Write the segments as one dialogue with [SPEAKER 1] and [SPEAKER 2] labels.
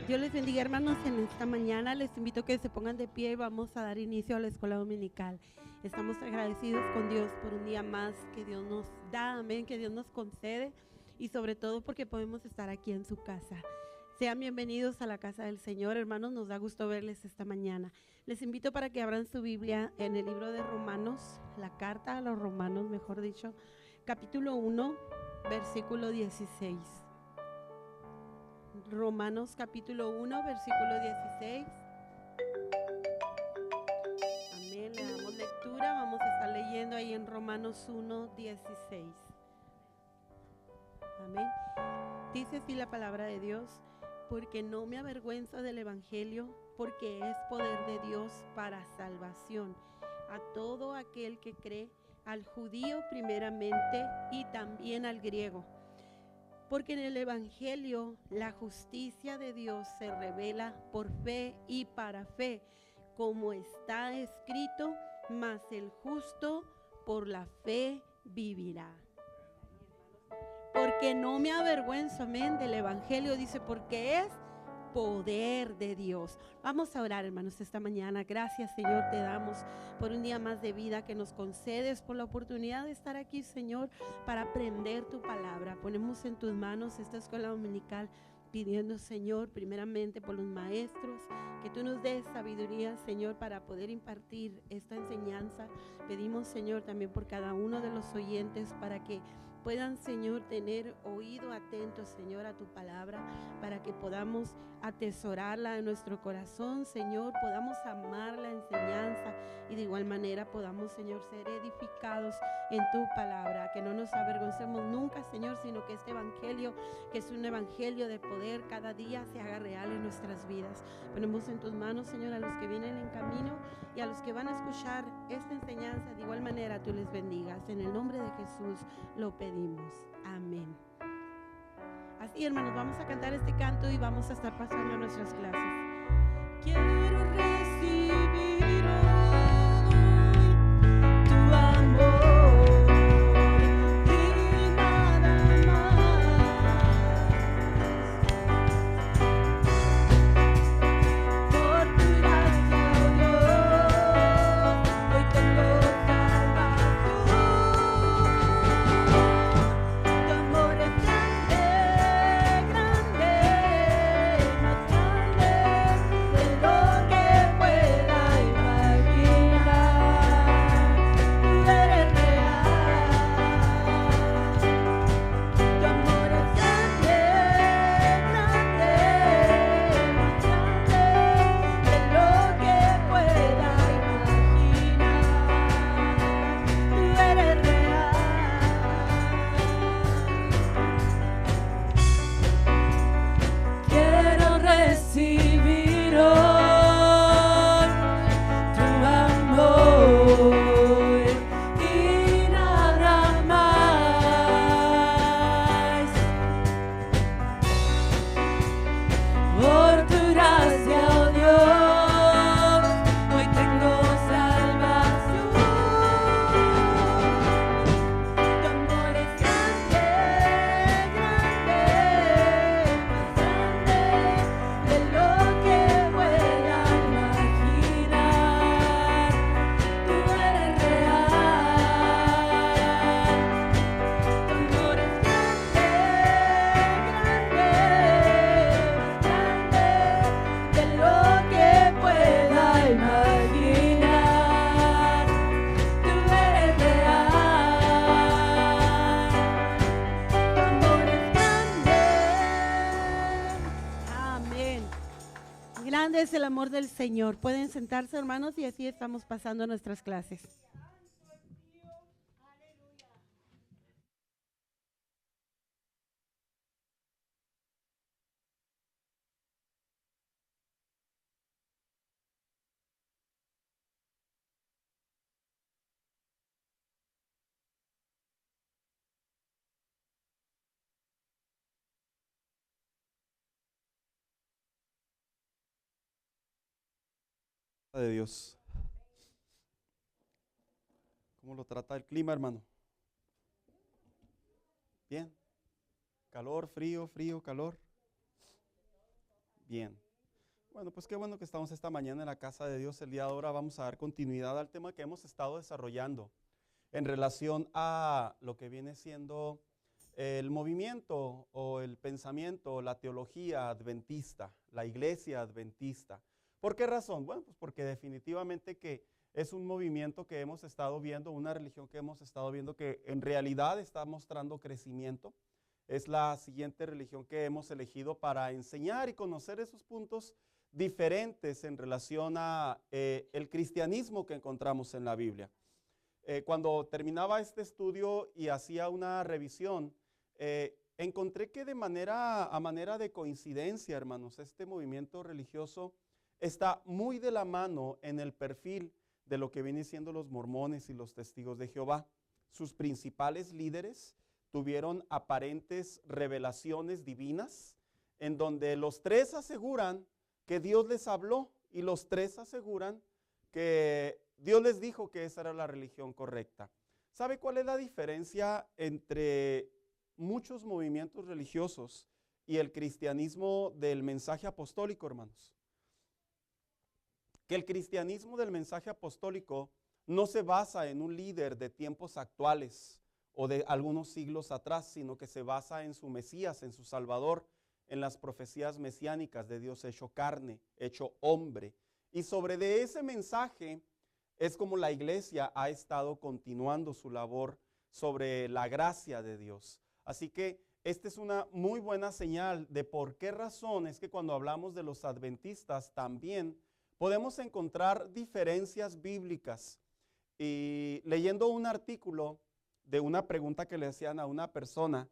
[SPEAKER 1] Dios les bendiga, hermanos. En esta mañana les invito a que se pongan de pie y vamos a dar inicio a la escuela dominical. Estamos agradecidos con Dios por un día más que Dios nos da, amén, que Dios nos concede, y sobre todo porque podemos estar aquí en su casa. Sean bienvenidos a la casa del Señor, hermanos. Nos da gusto verles esta mañana. Les invito para que abran su Biblia en el libro de Romanos, la carta a los Romanos, mejor dicho, capítulo 1, versículo 16. Romanos capítulo 1, versículo 16. Amén, le damos lectura. Vamos a estar leyendo ahí en Romanos 1, 16. Amén. Dice así la palabra de Dios: porque no me avergüenzo del evangelio, porque es poder de Dios para salvación a todo aquel que cree, al judío primeramente y también al griego. Porque en el evangelio la justicia de Dios se revela por fe y para fe, como está escrito: mas el justo por la fe vivirá. Porque no me avergüenzo, amén, del evangelio, dice, porque es poder de Dios. Vamos a orar, hermanos, esta mañana. Gracias, Señor, te damos por un día más de vida que nos concedes, por la oportunidad de estar aquí, Señor, para aprender tu palabra. Ponemos en tus manos esta escuela dominical, pidiendo, Señor, primeramente por los maestros, que tú nos des sabiduría, Señor, para poder impartir esta enseñanza. Pedimos, Señor, también por cada uno de los oyentes, para que puedan, Señor, tener oído atento, Señor, a tu palabra, para que podamos atesorarla en nuestro corazón, Señor, podamos amar la enseñanza y de igual manera podamos, Señor, ser edificados en tu palabra, que no nos avergoncemos nunca, Señor, sino que este evangelio, que es un evangelio de poder, cada día se haga real en nuestras vidas. Ponemos en tus manos, Señor, a los que vienen en camino y a los que van a escuchar esta enseñanza, de igual manera tú les bendigas. En el nombre de Jesús lo pedimos. Amén. Así, hermanos, vamos a cantar este canto y vamos a estar pasando a nuestras clases. Quiero recibir hoy tu amor y nada más. Por tu gracia, oh Dios, hoy tengo salvación. Tu amor es grande, grande, más grande de lo que pueda imaginar. Tú eres real. Tu amor es grande, grande, más grande de lo que pueda imaginar. Tú eres real. Quiero recibir hoy tu amor y nada más. Por tu gracia, oh Dios, hoy tengo salvación. Tu amor es grande, grande, más grande de lo que pueda imaginar. Tú eres real. Tu amor es grande, grande, más grande de lo que pueda imaginar. Tú eres real. Tu amor es grande. Amén. Grande es el amor del Señor. Pueden sentarse, hermanos, y así estamos pasando nuestras clases.
[SPEAKER 2] De Dios. ¿Cómo lo trata el clima, hermano? Bien. Calor, frío, frío, calor. Bien. Bueno, pues qué bueno que estamos esta mañana en la casa de Dios. El día de ahora vamos a dar continuidad al tema que hemos estado desarrollando en relación a lo que viene siendo el movimiento o el pensamiento, la teología adventista, la iglesia adventista. ¿Por qué razón? Bueno, pues porque definitivamente que es un movimiento que hemos estado viendo, una religión que hemos estado viendo que en realidad está mostrando crecimiento. Es la siguiente religión que hemos elegido para enseñar y conocer esos puntos diferentes en relación a el cristianismo que encontramos en la Biblia. Cuando terminaba este estudio y hacía una revisión, encontré que a manera de coincidencia, hermanos, este movimiento religioso está muy de la mano en el perfil de lo que vienen siendo los mormones y los testigos de Jehová. Sus principales líderes tuvieron aparentes revelaciones divinas, en donde los tres aseguran que Dios les habló y los tres aseguran que Dios les dijo que esa era la religión correcta. ¿Sabe cuál es la diferencia entre muchos movimientos religiosos y el cristianismo del mensaje apostólico, hermanos? Que el cristianismo del mensaje apostólico no se basa en un líder de tiempos actuales o de algunos siglos atrás, sino que se basa en su Mesías, en su Salvador, en las profecías mesiánicas de Dios hecho carne, hecho hombre. Y sobre de ese mensaje es como la iglesia ha estado continuando su labor sobre la gracia de Dios. Así que esta es una muy buena señal de por qué razón es que cuando hablamos de los adventistas también podemos encontrar diferencias bíblicas. Y leyendo un artículo de una pregunta que le hacían a una persona,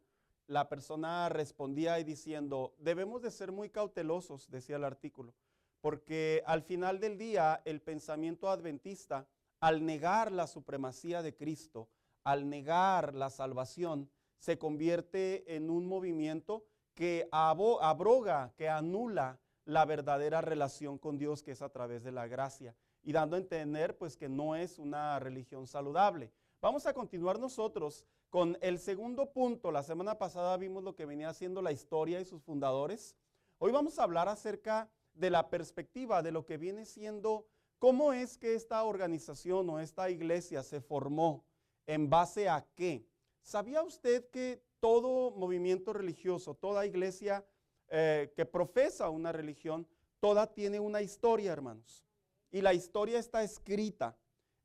[SPEAKER 2] la persona respondía y diciendo, debemos de ser muy cautelosos, decía el artículo, porque al final del día el pensamiento adventista, al negar la supremacía de Cristo, al negar la salvación, se convierte en un movimiento que abroga, que anula la verdadera relación con Dios, que es a través de la gracia, y dando a entender pues que no es una religión saludable. Vamos a continuar nosotros con el segundo punto. La semana pasada vimos lo que venía siendo la historia y sus fundadores. Hoy vamos a hablar acerca de la perspectiva de lo que viene siendo, cómo es que esta organización o esta iglesia se formó, en base a qué. ¿Sabía usted que todo movimiento religioso, toda iglesia que profesa una religión, toda tiene una historia, hermanos? Y la historia está escrita,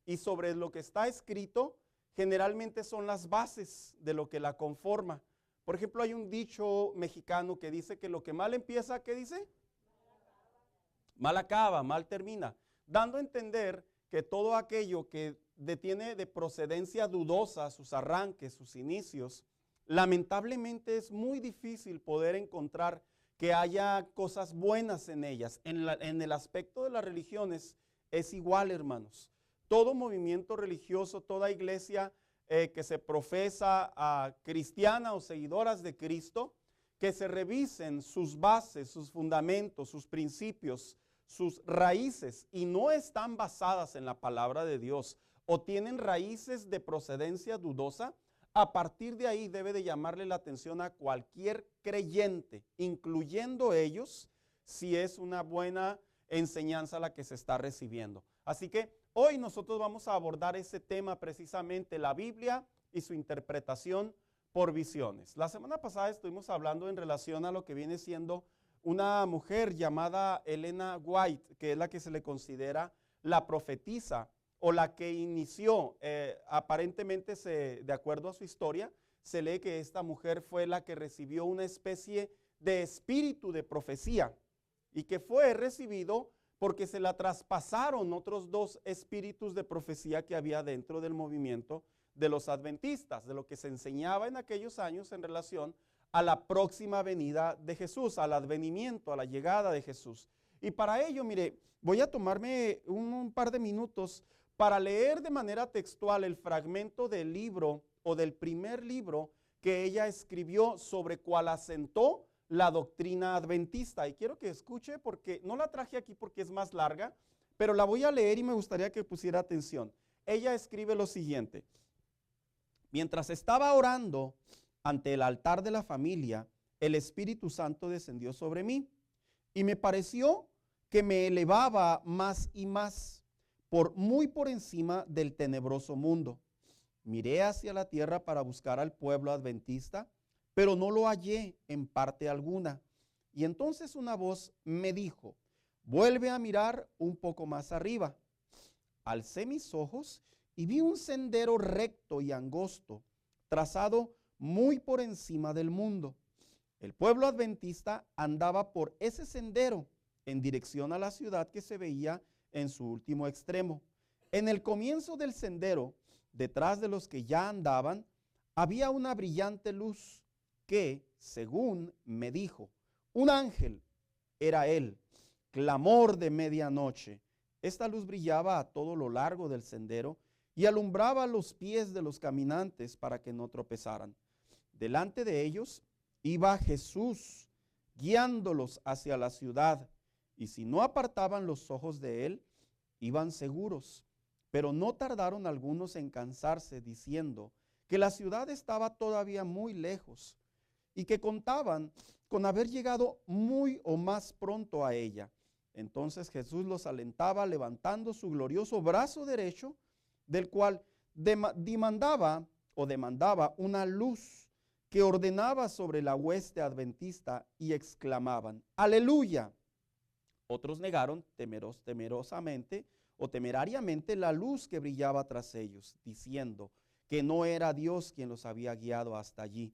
[SPEAKER 2] y sobre lo que está escrito generalmente son las bases de lo que la conforma. Por ejemplo, hay un dicho mexicano que dice que lo que mal empieza, ¿qué dice? Mal acaba, mal termina, dando a entender que todo aquello que tiene de procedencia dudosa sus arranques, sus inicios, lamentablemente es muy difícil poder encontrar que haya cosas buenas en ellas. En el aspecto de las religiones es igual, hermanos. Todo movimiento religioso, toda iglesia que se profesa cristiana o seguidoras de Cristo, que se revisen sus bases, sus fundamentos, sus principios, sus raíces, y no están basadas en la palabra de Dios o tienen raíces de procedencia dudosa, a partir de ahí debe de llamarle la atención a cualquier creyente, incluyendo ellos, si es una buena enseñanza la que se está recibiendo. Así que hoy nosotros vamos a abordar ese tema precisamente, la Biblia y su interpretación por visiones. La semana pasada estuvimos hablando en relación a lo que viene siendo una mujer llamada Elena White, que es la que se le considera la profetisa o la que inició, aparentemente de acuerdo a su historia, se lee que esta mujer fue la que recibió una especie de espíritu de profecía y que fue recibido porque se la traspasaron otros dos espíritus de profecía que había dentro del movimiento de los adventistas, de lo que se enseñaba en aquellos años en relación a la próxima venida de Jesús, al advenimiento, a la llegada de Jesús. Y para ello, mire, voy a tomarme un par de minutos para leer de manera textual el fragmento del libro o del primer libro que ella escribió sobre cuál asentó la doctrina adventista. Y quiero que escuche, porque no la traje aquí porque es más larga, pero la voy a leer y me gustaría que pusiera atención. Ella escribe lo siguiente: mientras estaba orando ante el altar de la familia, el Espíritu Santo descendió sobre mí y me pareció que me elevaba más y más, muy por encima del tenebroso mundo. Miré hacia la tierra para buscar al pueblo adventista, pero no lo hallé en parte alguna. Y entonces una voz me dijo: vuelve a mirar un poco más arriba. Alcé mis ojos y vi un sendero recto y angosto, trazado muy por encima del mundo. El pueblo adventista andaba por ese sendero en dirección a la ciudad que se veía en su último extremo. En el comienzo del sendero, detrás de los que ya andaban, había una brillante luz que, según me dijo un ángel, era él, clamor de medianoche. Esta luz brillaba a todo lo largo del sendero y alumbraba los pies de los caminantes para que no tropezaran. Delante de ellos iba Jesús, guiándolos hacia la ciudad, y si no apartaban los ojos de él, iban seguros. Pero no tardaron algunos en cansarse, diciendo que la ciudad estaba todavía muy lejos y que contaban con haber llegado muy o más pronto a ella. Entonces Jesús los alentaba levantando su glorioso brazo derecho, del cual demandaba una luz que ordenaba sobre la hueste adventista, y exclamaban: aleluya. Otros negaron temerariamente la luz que brillaba tras ellos, diciendo que no era Dios quien los había guiado hasta allí.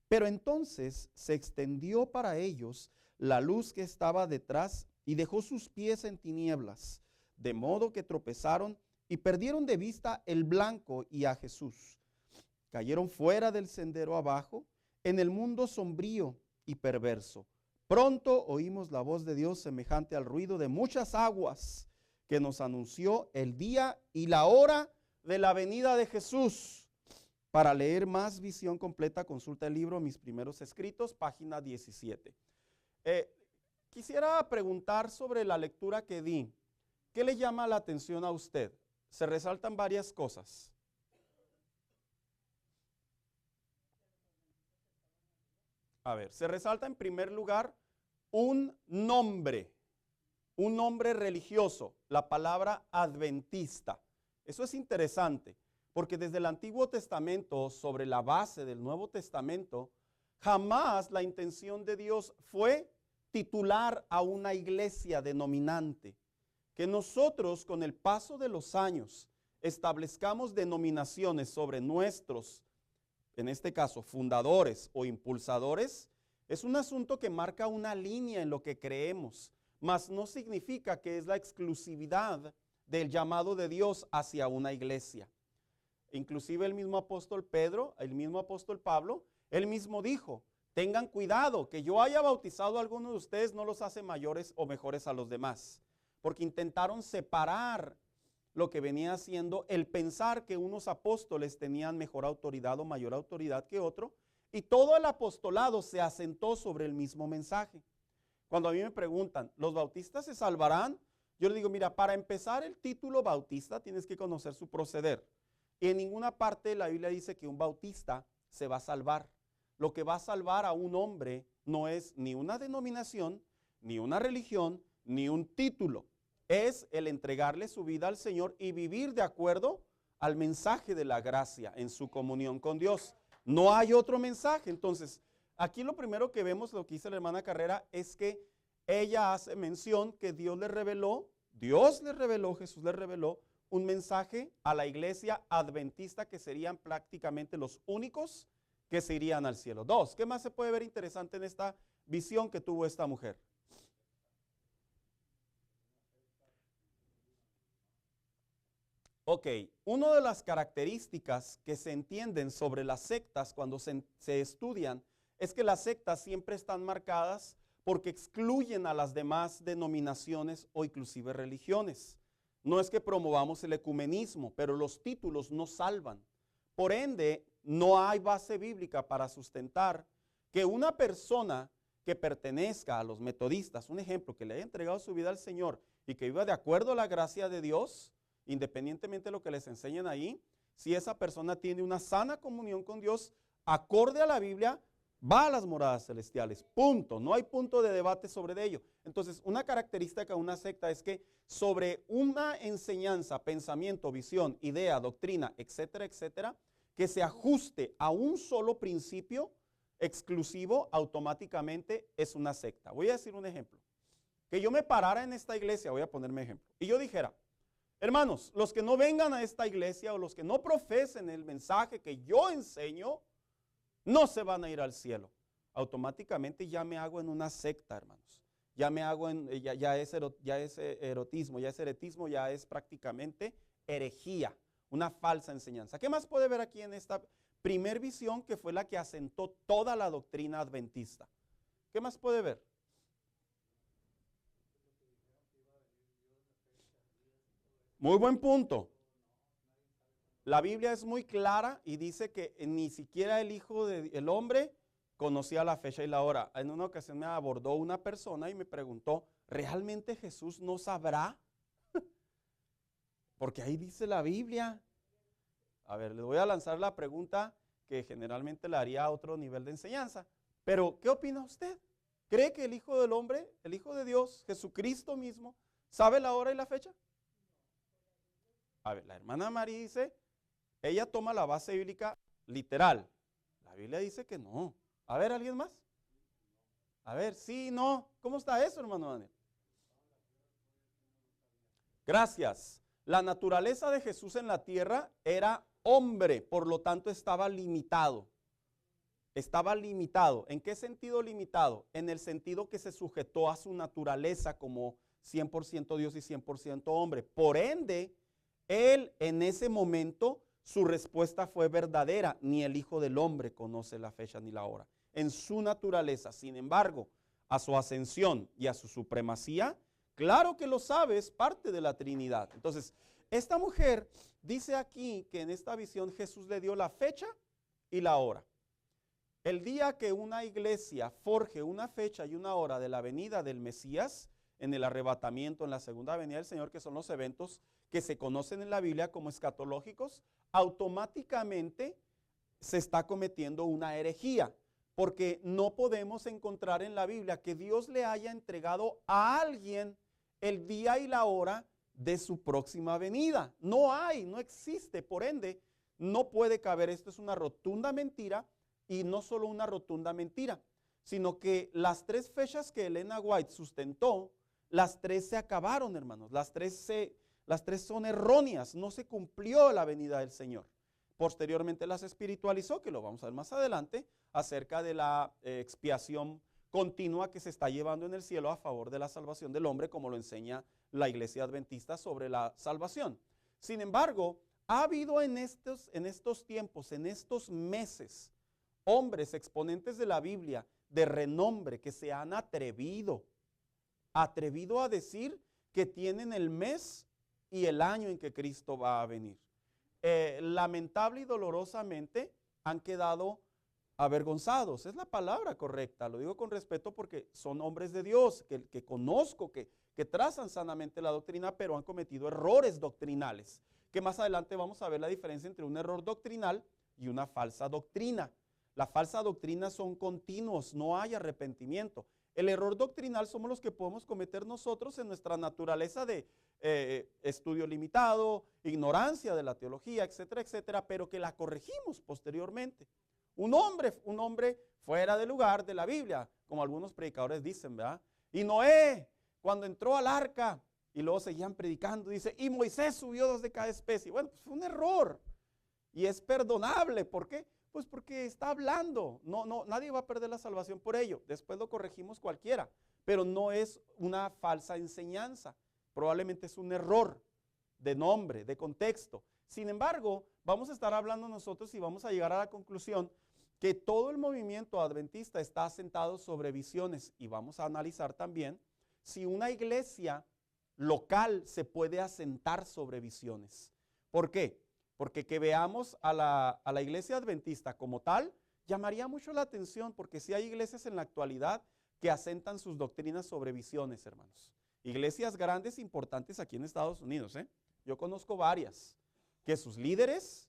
[SPEAKER 2] Pero entonces se extendió para ellos la luz que estaba detrás y dejó sus pies en tinieblas, de modo que tropezaron y perdieron de vista el blanco y a Jesús. Cayeron fuera del sendero abajo, en el mundo sombrío y perverso. Pronto oímos la voz de Dios semejante al ruido de muchas aguas, que nos anunció el día y la hora de la venida de Jesús. Para leer más visión completa, consulta el libro Mis Primeros Escritos, página 17. Quisiera preguntar sobre la lectura que di. ¿Qué le llama la atención a usted? Se resaltan varias cosas. A ver, se resalta en primer lugar un nombre religioso, la palabra adventista. Eso es interesante, porque desde el Antiguo Testamento, sobre la base del Nuevo Testamento, jamás la intención de Dios fue titular a una iglesia denominante. Que nosotros, con el paso de los años, establezcamos denominaciones sobre nuestros, en este caso, fundadores o impulsadores, es un asunto que marca una línea en lo que creemos, mas no significa que es la exclusividad del llamado de Dios hacia una iglesia. Inclusive el mismo apóstol Pedro, el mismo apóstol Pablo, él mismo dijo: tengan cuidado, que yo haya bautizado a algunos de ustedes no los hace mayores o mejores a los demás, porque intentaron separar lo que venía siendo el pensar que unos apóstoles tenían mejor autoridad o mayor autoridad que otro, y todo el apostolado se asentó sobre el mismo mensaje. Cuando a mí me preguntan, ¿los bautistas se salvarán? Yo le digo, mira, para empezar el título bautista tienes que conocer su proceder. Y en ninguna parte de la Biblia dice que un bautista se va a salvar. Lo que va a salvar a un hombre no es ni una denominación, ni una religión, ni un título. Es el entregarle su vida al Señor y vivir de acuerdo al mensaje de la gracia en su comunión con Dios. No hay otro mensaje. Entonces, aquí lo primero que vemos, lo que dice la hermana Carrera, es que ella hace mención que Dios le reveló, Jesús le reveló un mensaje a la iglesia adventista, que serían prácticamente los únicos que se irían al cielo. Dos, ¿qué más se puede ver interesante en esta visión que tuvo esta mujer? Ok, una de las características que se entienden sobre las sectas cuando se estudian es que las sectas siempre están marcadas porque excluyen a las demás denominaciones o inclusive religiones. No es que promovamos el ecumenismo, pero los títulos no salvan. Por ende, no hay base bíblica para sustentar que una persona que pertenezca a los metodistas, un ejemplo, que le haya entregado su vida al Señor y que viva de acuerdo a la gracia de Dios, independientemente de lo que les enseñen ahí, si esa persona tiene una sana comunión con Dios, acorde a la Biblia, Va a las moradas celestiales, punto. No hay punto de debate sobre ello. Entonces, una característica de una secta es que sobre una enseñanza, pensamiento, visión, idea, doctrina, etcétera, etcétera, que se ajuste a un solo principio exclusivo, automáticamente es una secta. Voy a decir un ejemplo. Que yo me parara en esta iglesia, voy a ponerme ejemplo, y yo dijera, hermanos, los que no vengan a esta iglesia o los que no profesen el mensaje que yo enseño, no se van a ir al cielo. Automáticamente ya me hago en una secta, hermanos. Ya me hago en, ya es erotismo, ya es heretismo, ya es prácticamente herejía, una falsa enseñanza. ¿Qué más puede ver aquí en esta primer visión que fue la que asentó toda la doctrina adventista? ¿Qué más puede ver? Muy buen punto. La Biblia es muy clara y dice que ni siquiera el Hijo del Hombre conocía la fecha y la hora. En una ocasión me abordó una persona y me preguntó, ¿realmente Jesús no sabrá? Porque ahí dice la Biblia. A ver, le voy a lanzar la pregunta que generalmente le haría a otro nivel de enseñanza. Pero, ¿qué opina usted? ¿Cree que el Hijo del Hombre, el Hijo de Dios, Jesucristo mismo, sabe la hora y la fecha? A ver, la hermana María dice, ella toma la base bíblica literal. La Biblia dice que no. A ver, ¿alguien más? A ver, sí, no. ¿Cómo está eso, hermano Daniel? Gracias. La naturaleza de Jesús en la tierra era hombre, por lo tanto estaba limitado. Estaba limitado. ¿En qué sentido limitado? En el sentido que se sujetó a su naturaleza como 100% Dios y 100% hombre. Por ende, él en ese momento, su respuesta fue verdadera. Ni el Hijo del Hombre conoce la fecha ni la hora. En su naturaleza, sin embargo, a su ascensión y a su supremacía, claro que lo sabe, es parte de la Trinidad. Entonces, esta mujer dice aquí que en esta visión Jesús le dio la fecha y la hora. El día que una iglesia forje una fecha y una hora de la venida del Mesías, en el arrebatamiento, en la segunda venida del Señor, que son los eventos que se conocen en la Biblia como escatológicos, automáticamente se está cometiendo una herejía, porque no podemos encontrar en la Biblia que Dios le haya entregado a alguien el día y la hora de su próxima venida. No hay, no existe, por ende, no puede caber. Esto es una rotunda mentira, y no solo una rotunda mentira, sino que las tres fechas que Elena White sustentó, las tres se acabaron, hermanos. Las tres son erróneas. No se cumplió la venida del Señor. Posteriormente las espiritualizó, que lo vamos a ver más adelante, acerca de la expiación continua que se está llevando en el cielo a favor de la salvación del hombre, como lo enseña la Iglesia Adventista sobre la salvación. Sin embargo, ha habido en estos tiempos, en estos meses, hombres exponentes de la Biblia de renombre que se han atrevido a decir que tienen el mes y el año en que Cristo va a venir. Lamentable y dolorosamente han quedado avergonzados. Es la palabra correcta, lo digo con respeto porque son hombres de Dios, que conozco, que trazan sanamente la doctrina, pero han cometido errores doctrinales, que más adelante vamos a ver la diferencia entre un error doctrinal y una falsa doctrina. La falsa doctrina son continuos, no hay arrepentimiento. El error doctrinal somos los que podemos cometer nosotros en nuestra naturaleza de estudio limitado, ignorancia de la teología, etcétera, etcétera, pero que la corregimos posteriormente. Un hombre fuera del lugar de la Biblia, como algunos predicadores dicen, ¿verdad? Y Noé, cuando entró al arca, y luego seguían predicando, dice, y Moisés subió dos de cada especie. Bueno, pues fue un error, y es perdonable. ¿Por qué? Pues porque está hablando. Nadie va a perder la salvación por ello. Después lo corregimos cualquiera, pero no es una falsa enseñanza. Probablemente es un error de nombre, de contexto. Sin embargo, vamos a estar hablando nosotros y vamos a llegar a la conclusión que todo el movimiento adventista está asentado sobre visiones, y vamos a analizar también si una iglesia local se puede asentar sobre visiones. ¿Por qué? Porque que veamos a la iglesia adventista como tal llamaría mucho la atención, porque sí hay iglesias en la actualidad que asentan sus doctrinas sobre visiones, hermanos. Iglesias grandes, importantes aquí en Estados Unidos, Yo conozco varias, que sus líderes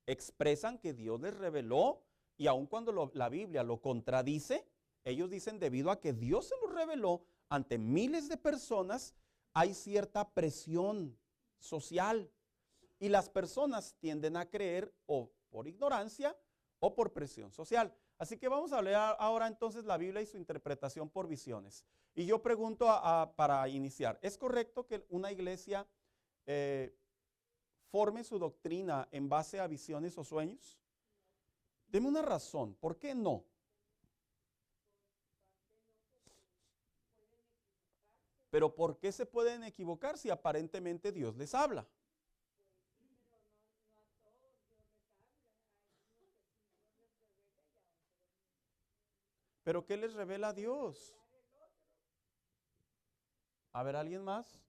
[SPEAKER 2] expresan que Dios les reveló Y aun cuando la Biblia lo contradice, ellos dicen debido a que Dios se lo reveló ante miles de personas, hay cierta presión social. Y las personas tienden a creer o por ignorancia o por presión social. Así que vamos a leer ahora entonces la Biblia y su interpretación por visiones. Y yo pregunto para iniciar, ¿es correcto que una iglesia forme su doctrina en base a visiones o sueños? Deme una razón, ¿por qué no? Pero ¿por qué se pueden equivocar si aparentemente Dios les habla? ¿Pero qué les revela Dios? A ver, ¿alguien más?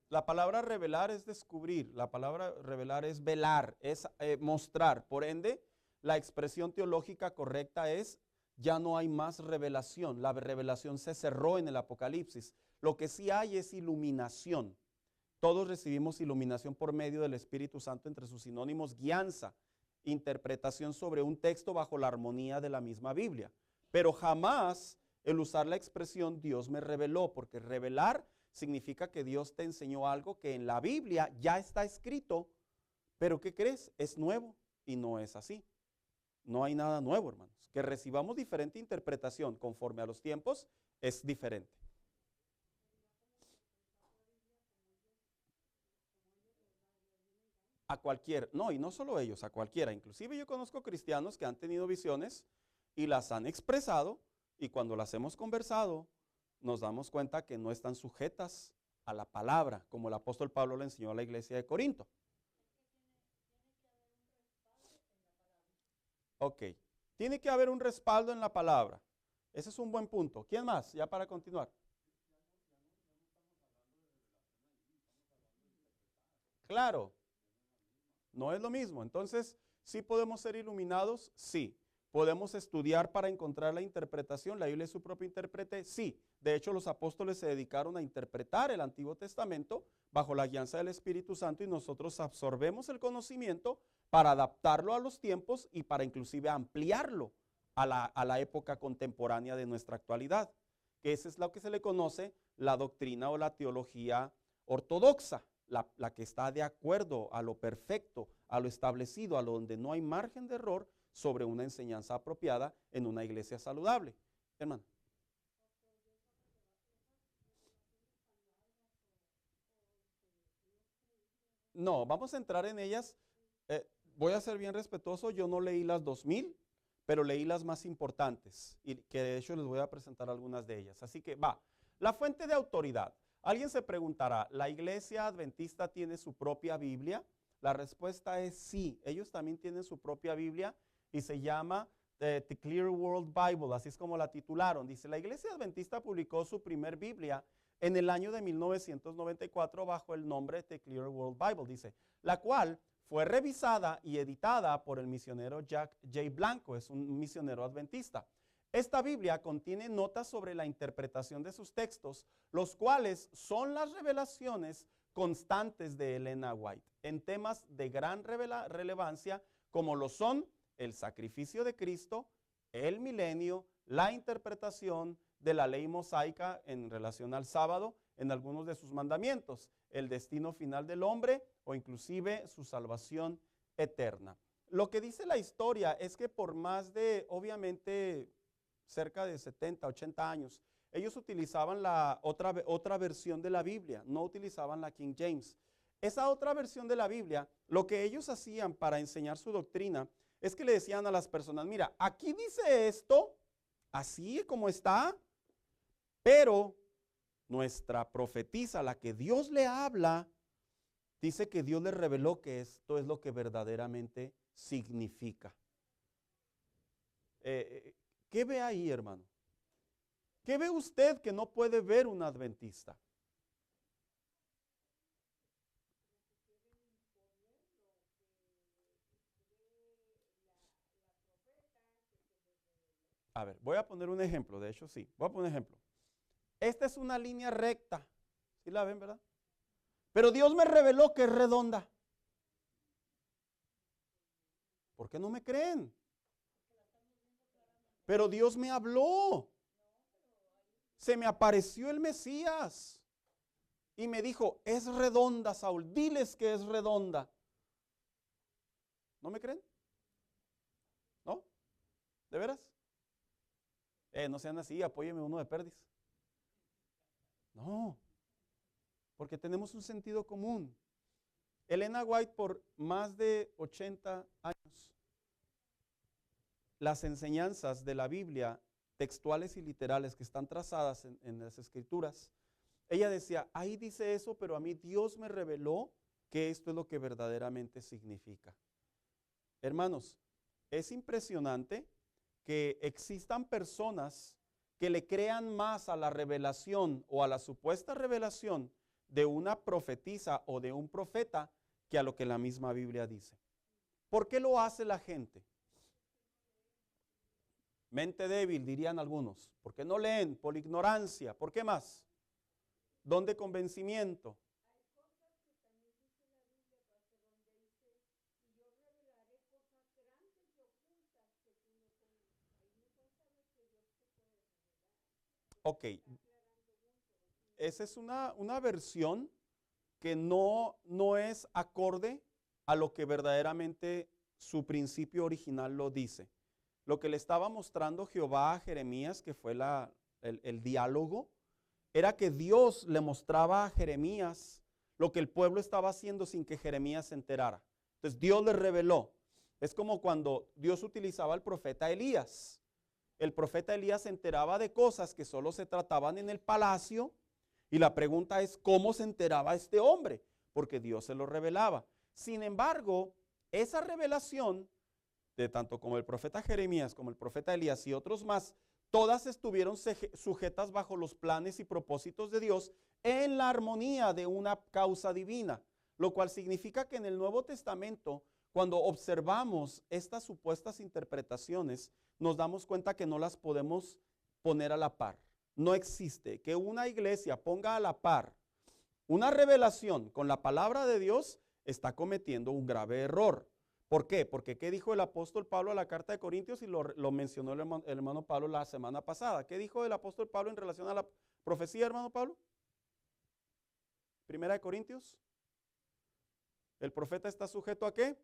[SPEAKER 2] La palabra revelar es descubrir, la palabra revelar es velar, es mostrar. Por ende, la expresión teológica correcta es, ya no hay más revelación, la revelación se cerró en el Apocalipsis. Lo que sí hay es iluminación. Todos recibimos iluminación por medio del Espíritu Santo, entre sus sinónimos, guianza, interpretación sobre un texto bajo la armonía de la misma Biblia. Pero jamás el usar la expresión Dios me reveló, porque revelar significa que Dios te enseñó algo que en la Biblia ya está escrito, pero ¿qué crees? Es nuevo y no es así. No hay nada nuevo, hermanos. Que recibamos diferente interpretación conforme a los tiempos es diferente. A cualquier, no, y no solo ellos, a cualquiera. Inclusive yo conozco cristianos que han tenido visiones y las han expresado, y cuando las hemos conversado, nos damos cuenta que no están sujetas a la palabra, como el apóstol Pablo le enseñó a la iglesia de Corinto. Ok, tiene que haber un respaldo en la palabra. Ese es un buen punto. ¿Quién más? Ya para continuar. Claro, no es lo mismo. Entonces, ¿sí podemos ser iluminados? Sí. ¿Podemos estudiar para encontrar la interpretación? ¿La Biblia es su propio intérprete? Sí. De hecho, los apóstoles se dedicaron a interpretar el Antiguo Testamento bajo la guianza del Espíritu Santo y nosotros absorbemos el conocimiento para adaptarlo a los tiempos y para inclusive ampliarlo a la época contemporánea de nuestra actualidad. Que esa es lo que se le conoce la doctrina o la teología ortodoxa. La que está de acuerdo a lo perfecto, a lo establecido, a lo donde no hay margen de error sobre una enseñanza apropiada en una iglesia saludable. Hermano. No, vamos a entrar en ellas. Voy a ser bien respetuoso, yo no leí las 2000, pero leí las más importantes y que de hecho les voy a presentar algunas de ellas. Así que va, la fuente de autoridad. Alguien se preguntará, ¿la iglesia adventista tiene su propia Biblia? La respuesta es sí, ellos también tienen su propia Biblia y se llama The Clear World Bible, así es como la titularon. Dice, la iglesia adventista publicó su primer Biblia en el año de 1994 bajo el nombre The Clear World Bible, dice, la cual fue revisada y editada por el misionero Jack J. Blanco, es un misionero adventista. Esta Biblia contiene notas sobre la interpretación de sus textos, los cuales son las revelaciones constantes de Elena White en temas de gran relevancia como lo son el sacrificio de Cristo, el milenio, la interpretación de la ley mosaica en relación al sábado en algunos de sus mandamientos, el destino final del hombre o inclusive su salvación eterna. Lo que dice la historia es que por más de, obviamente, cerca de 70, 80 años, ellos utilizaban la otra versión de la Biblia, no utilizaban la King James. Esa otra versión de la Biblia, lo que ellos hacían para enseñar su doctrina, es que le decían a las personas, mira, aquí dice esto, así como está, pero nuestra profetisa, la que Dios le habla, dice que Dios le reveló que esto es lo que verdaderamente significa. ¿Qué ve ahí, hermano? ¿Qué ve usted que no puede ver un adventista? A ver, voy a poner un ejemplo, de hecho sí, voy a poner un ejemplo. Esta es una línea recta, ¿sí la ven, verdad? Pero Dios me reveló que es redonda. ¿Por qué no me creen? Pero Dios me habló. Se me apareció el Mesías y me dijo, es redonda, Saúl, diles que es redonda. ¿No me creen? ¿No? ¿De veras? No sean así, apóyeme uno de perdiz. No, porque tenemos un sentido común. Elena White, por más de 80 años, las enseñanzas de la Biblia, textuales y literales que están trazadas en las Escrituras, ella decía, ahí dice eso, pero a mí Dios me reveló que esto es lo que verdaderamente significa. Hermanos, es impresionante que existan personas que le crean más a la revelación o a la supuesta revelación de una profetisa o de un profeta que a lo que la misma Biblia dice. ¿Por qué lo hace la gente? Mente débil, dirían algunos. ¿Por qué no leen? Por ignorancia. ¿Por qué más? Don de convencimiento. Ok, esa es una versión que no es acorde a lo que verdaderamente su principio original lo dice. Lo que le estaba mostrando Jehová a Jeremías, que fue el diálogo, era que Dios le mostraba a Jeremías lo que el pueblo estaba haciendo sin que Jeremías se enterara. Entonces Dios le reveló. Es como cuando Dios utilizaba al profeta Elías. El profeta Elías se enteraba de cosas que solo se trataban en el palacio, y la pregunta es, ¿cómo se enteraba este hombre? Porque Dios se lo revelaba. Sin embargo, esa revelación, de tanto como el profeta Jeremías, como el profeta Elías y otros más, todas estuvieron sujetas bajo los planes y propósitos de Dios en la armonía de una causa divina, lo cual significa que en el Nuevo Testamento, cuando observamos estas supuestas interpretaciones, nos damos cuenta que no las podemos poner a la par. No existe que una iglesia ponga a la par una revelación con la palabra de Dios, está cometiendo un grave error. ¿Por qué? Porque ¿qué dijo el apóstol Pablo en la carta de Corintios? Y lo mencionó el hermano Pablo la semana pasada. ¿Qué dijo el apóstol Pablo en relación a la profecía, hermano Pablo? Primera de Corintios. ¿El profeta está sujeto a qué?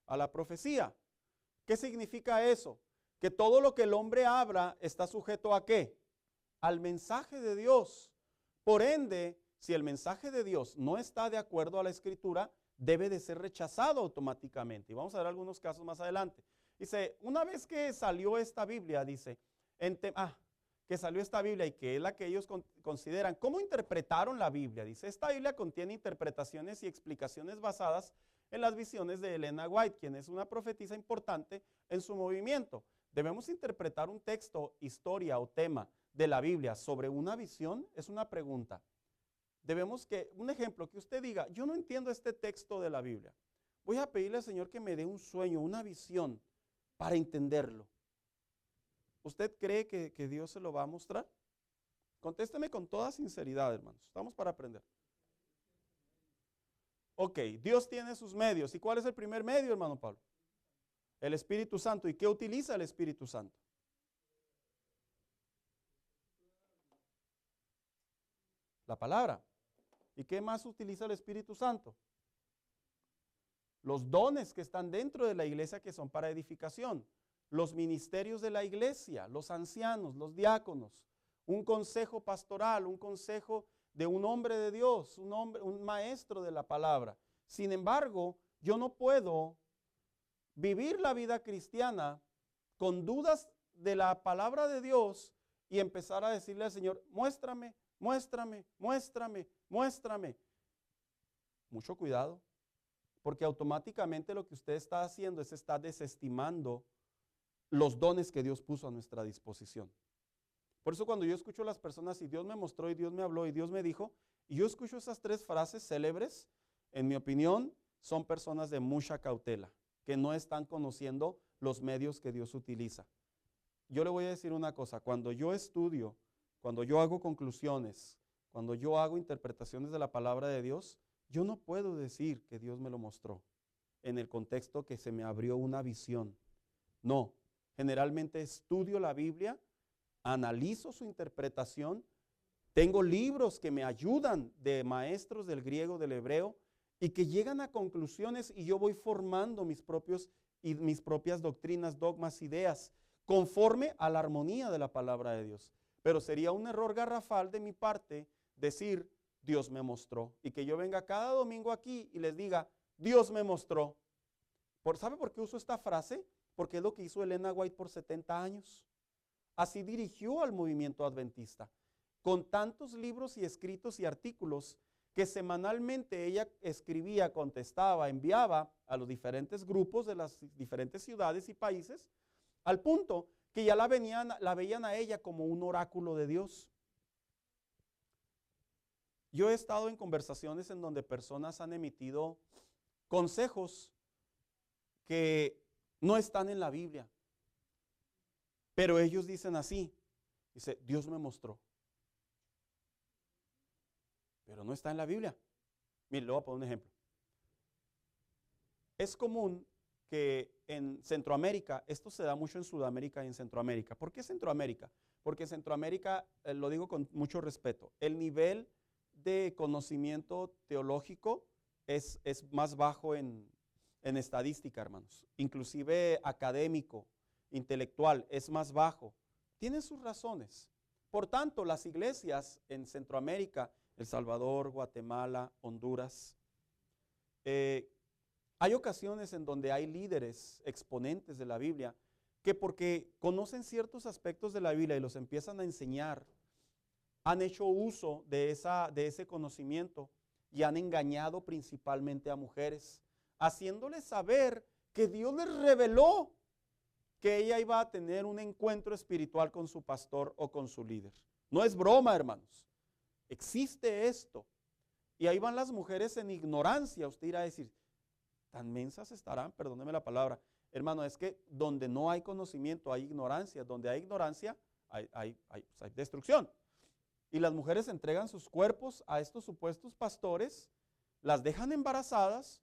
[SPEAKER 2] A la profecía. ¿Qué significa eso? Que todo lo que el hombre habla está sujeto ¿a qué? Al mensaje de Dios. Por ende, si el mensaje de Dios no está de acuerdo a la Escritura, debe de ser rechazado automáticamente. Y vamos a ver algunos casos más adelante. Dice, una vez que salió esta Biblia, dice, que salió esta Biblia y que es la que ellos consideran, ¿cómo interpretaron la Biblia? Dice, esta Biblia contiene interpretaciones y explicaciones basadas en las visiones de Elena White, quien es una profetisa importante en su movimiento. Debemos interpretar un texto, historia o tema de la Biblia sobre una visión, es una pregunta. Debemos un ejemplo, que usted diga, yo no entiendo este texto de la Biblia. Voy a pedirle al Señor que me dé un sueño, una visión para entenderlo. ¿Usted cree que Dios se lo va a mostrar? Contésteme con toda sinceridad, hermanos. Estamos para aprender. Ok, Dios tiene sus medios. ¿Y cuál es el primer medio, hermano Pablo? El Espíritu Santo. ¿Y qué utiliza el Espíritu Santo? La palabra. ¿Y qué más utiliza el Espíritu Santo? Los dones que están dentro de la iglesia que son para edificación. Los ministerios de la iglesia, los ancianos, los diáconos, un consejo pastoral, un consejo de un hombre de Dios, un maestro de la palabra. Sin embargo, yo no puedo vivir la vida cristiana con dudas de la palabra de Dios y empezar a decirle al Señor, muéstrame, muéstrame, muéstrame, muéstrame. Mucho cuidado, porque automáticamente lo que usted está haciendo es estar desestimando los dones que Dios puso a nuestra disposición. Por eso cuando yo escucho a las personas y Dios me mostró y Dios me habló y Dios me dijo, y yo escucho esas tres frases célebres, en mi opinión, son personas de mucha cautela, que no están conociendo los medios que Dios utiliza. Yo le voy a decir una cosa, cuando yo estudio, cuando yo hago conclusiones, cuando yo hago interpretaciones de la palabra de Dios, yo no puedo decir que Dios me lo mostró. en el contexto que se me abrió una visión. No, generalmente estudio la Biblia, analizo su interpretación, tengo libros que me ayudan de maestros del griego, del hebreo, y que llegan a conclusiones y yo voy formando mis propias doctrinas, dogmas, ideas, conforme a la armonía de la palabra de Dios. Pero sería un error garrafal de mi parte decir, Dios me mostró, y que yo venga cada domingo aquí y les diga, Dios me mostró. ¿Sabe por qué uso esta frase? Porque es lo que hizo Elena White por 70 años. Así dirigió al movimiento adventista, con tantos libros y escritos y artículos que semanalmente ella escribía, contestaba, enviaba a los diferentes grupos de las diferentes ciudades y países, al punto que ya la veían a ella como un oráculo de Dios. Yo he estado en conversaciones en donde personas han emitido consejos que no están en la Biblia, pero ellos dicen así, dice, Dios me mostró, pero no está en la Biblia. Mire, le voy a poner un ejemplo. Es común que en Centroamérica, esto se da mucho en Sudamérica y en Centroamérica. ¿Por qué Centroamérica? Porque en Centroamérica, lo digo con mucho respeto, el nivel de conocimiento teológico es más bajo en estadística, hermanos. Inclusive académico, intelectual, es más bajo. Tienen sus razones. Por tanto, las iglesias en Centroamérica, El Salvador, Guatemala, Honduras, hay ocasiones en donde hay líderes, exponentes de la Biblia, que porque conocen ciertos aspectos de la Biblia y los empiezan a enseñar, han hecho uso de ese conocimiento y han engañado principalmente a mujeres, haciéndoles saber que Dios les reveló que ella iba a tener un encuentro espiritual con su pastor o con su líder. No es broma, hermanos. Existe esto. Y ahí van las mujeres en ignorancia. Usted irá a decir, tan mensas estarán, perdóneme la palabra. Hermano, es que donde no hay conocimiento hay ignorancia. Donde hay ignorancia hay destrucción. Y las mujeres entregan sus cuerpos a estos supuestos pastores, las dejan embarazadas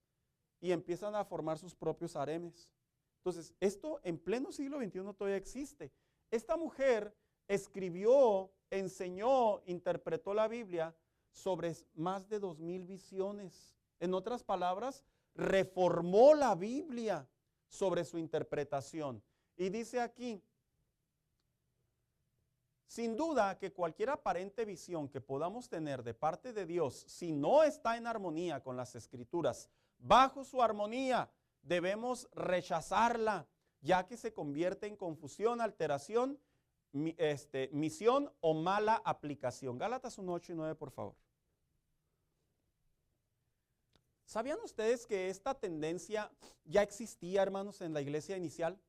[SPEAKER 2] y empiezan a formar sus propios haremes. Entonces, esto en pleno siglo XXI todavía existe. Esta mujer escribió, enseñó, interpretó la Biblia sobre más de 2000 visiones. En otras palabras, reformó la Biblia sobre su interpretación. Y dice aquí, sin duda que cualquier aparente visión que podamos tener de parte de Dios, si no está en armonía con las Escrituras, bajo su armonía, debemos rechazarla, ya que se convierte en confusión, alteración, misión o mala aplicación. Gálatas 1, 8 y 9, por favor. ¿Sabían ustedes que esta tendencia ya existía, hermanos, en la iglesia inicial?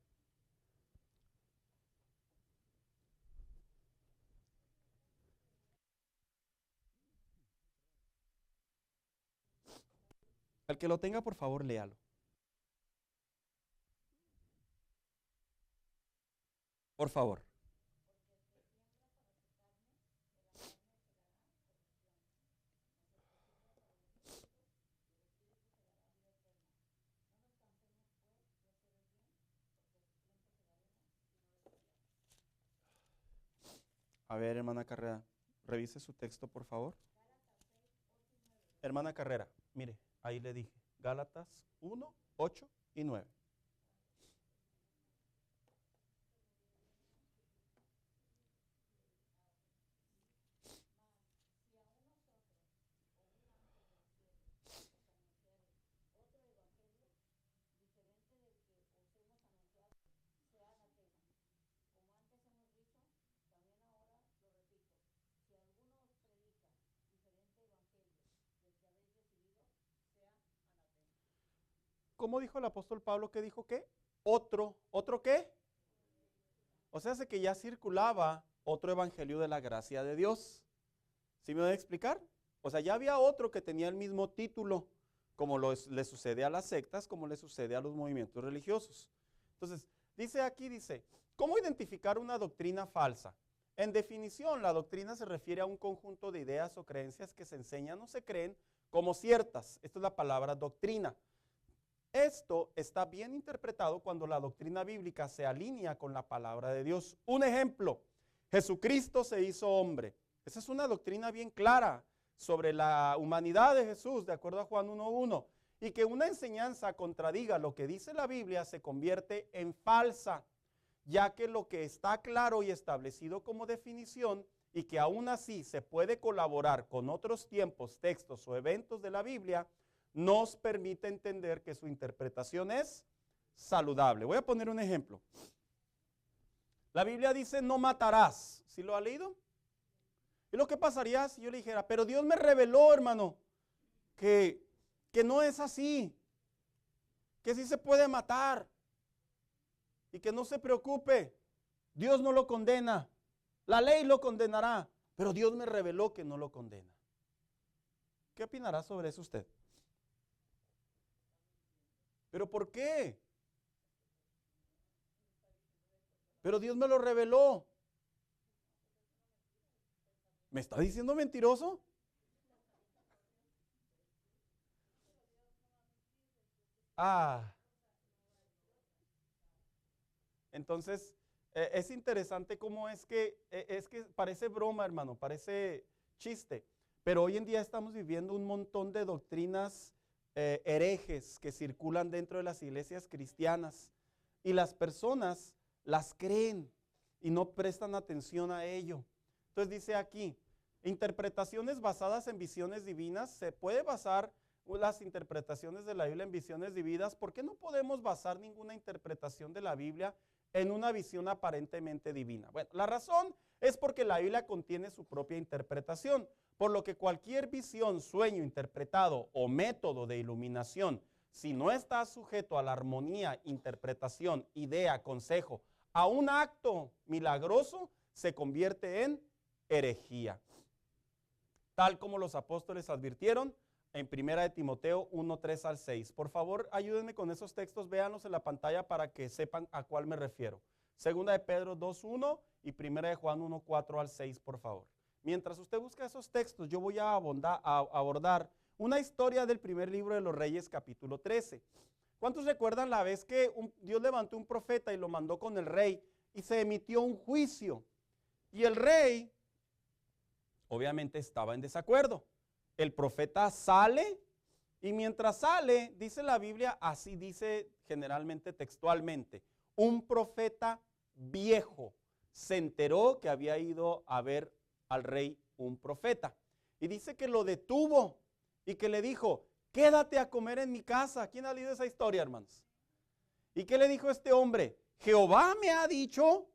[SPEAKER 2] El que lo tenga, por favor, léalo. Por favor. A ver, hermana Carrera, revise su texto, por favor. Hermana Carrera, mire, ahí le dije, Gálatas 1, 8 y 9. ¿Cómo dijo el apóstol Pablo? ¿Qué dijo qué? ¿Otro qué? O sea, hace que ya circulaba otro evangelio de la gracia de Dios. ¿Sí me voy a explicar? O sea, ya había otro que tenía el mismo título, como le sucede a las sectas, como le sucede a los movimientos religiosos. Entonces, dice, ¿cómo identificar una doctrina falsa? En definición, la doctrina se refiere a un conjunto de ideas o creencias que se enseñan o se creen como ciertas. Esta es la palabra doctrina. Esto está bien interpretado cuando la doctrina bíblica se alinea con la palabra de Dios. Un ejemplo, Jesucristo se hizo hombre. Esa es una doctrina bien clara sobre la humanidad de Jesús, de acuerdo a Juan 1:1. Y que una enseñanza contradiga lo que dice la Biblia se convierte en falsa, ya que lo que está claro y establecido como definición y que aún así se puede colaborar con otros tiempos, textos o eventos de la Biblia, nos permite entender que su interpretación es saludable. Voy a poner un ejemplo. La Biblia dice no matarás. ¿Sí lo ha leído? ¿Y lo que pasaría si yo le dijera, pero Dios me reveló, hermano, que no es así, que sí se puede matar y que no se preocupe, Dios no lo condena, la ley lo condenará, pero Dios me reveló que no lo condena? ¿Qué opinará sobre eso usted? ¿Pero por qué? Pero Dios me lo reveló. ¿Me está diciendo mentiroso? Entonces, es interesante cómo es que parece broma, hermano, parece chiste, pero hoy en día estamos viviendo un montón de doctrinas herejes que circulan dentro de las iglesias cristianas y las personas las creen y no prestan atención a ello. Entonces dice aquí, interpretaciones basadas en visiones divinas. Se puede basar las interpretaciones de la Biblia en visiones divinas. ¿Por qué no podemos basar ninguna interpretación de la Biblia en una visión aparentemente divina? Bueno, la razón es porque la Biblia contiene su propia interpretación, por lo que cualquier visión, sueño interpretado o método de iluminación, si no está sujeto a la armonía, interpretación, idea, consejo, a un acto milagroso, se convierte en herejía. Tal como los apóstoles advirtieron en 1 Timoteo 1:3 al 6. Por favor, ayúdenme con esos textos, véanlos en la pantalla para que sepan a cuál me refiero. 2 de Pedro 2:1 y 1 de Juan 1:4 al 6, por favor. Mientras usted busca esos textos, yo voy a abordar una historia del primer libro de los Reyes, capítulo 13. ¿Cuántos recuerdan la vez que Dios levantó un profeta y lo mandó con el rey y se emitió un juicio? Y el rey, obviamente, estaba en desacuerdo. El profeta sale y mientras sale, dice la Biblia, así dice generalmente textualmente, un profeta viejo se enteró que había ido a ver al rey un profeta. Y dice que lo detuvo y que le dijo, quédate a comer en mi casa. ¿Quién ha leído esa historia, hermanos? ¿Y qué le dijo este hombre? Jehová me ha dicho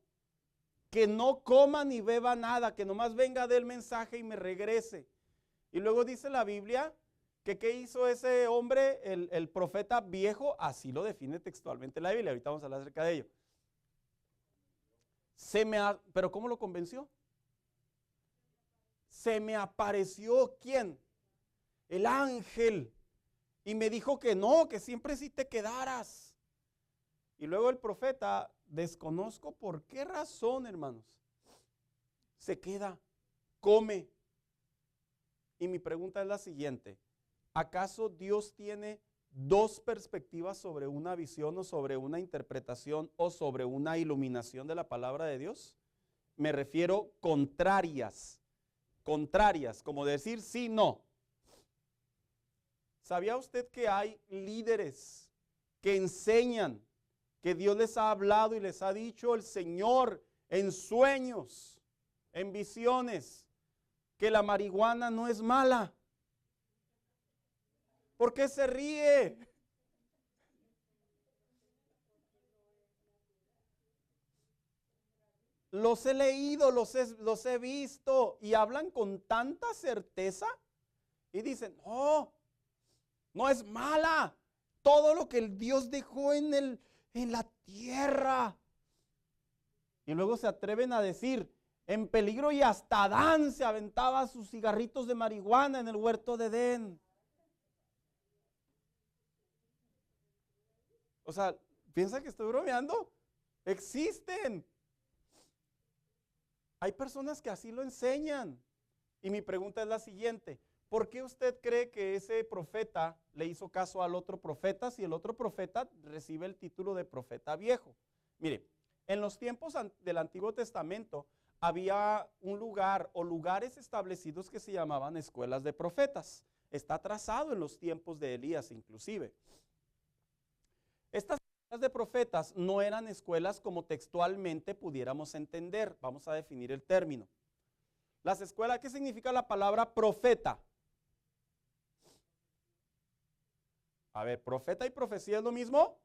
[SPEAKER 2] que no coma ni beba nada, que nomás venga del mensaje y me regrese. Y luego dice la Biblia que ¿qué hizo ese hombre, el profeta viejo? Así lo define textualmente la Biblia. Ahorita vamos a hablar acerca de ello. ¿Pero cómo lo convenció? Se me apareció, ¿quién? El ángel. Y me dijo que no, que siempre sí te quedaras. Y luego el profeta, desconozco por qué razón, hermanos, se queda, come. Y mi pregunta es la siguiente, ¿acaso Dios tiene dos perspectivas sobre una visión o sobre una interpretación o sobre una iluminación de la palabra de Dios? Me refiero contrarias, como decir sí, no. ¿Sabía usted que hay líderes que enseñan que Dios les ha hablado y les ha dicho el Señor en sueños, en visiones, que la marihuana no es mala? ¿Por qué se ríe? Los he leído, los he visto y hablan con tanta certeza y dicen, no es mala. Todo lo que el Dios dejó en la tierra. Y luego se atreven a decir, en peligro, y hasta Adán se aventaba sus cigarritos de marihuana en el huerto de Edén. O sea, ¿piensa que estoy bromeando? Existen. Hay personas que así lo enseñan. Y mi pregunta es la siguiente, ¿por qué usted cree que ese profeta le hizo caso al otro profeta si el otro profeta recibe el título de profeta viejo? Mire, en los tiempos del Antiguo Testamento había un lugar o lugares establecidos que se llamaban escuelas de profetas. Está trazado en los tiempos de Elías inclusive. Estas escuelas de profetas no eran escuelas como textualmente pudiéramos entender. Vamos a definir el término. Las escuelas, ¿qué significa la palabra profeta? A ver, ¿profeta y profecía es lo mismo?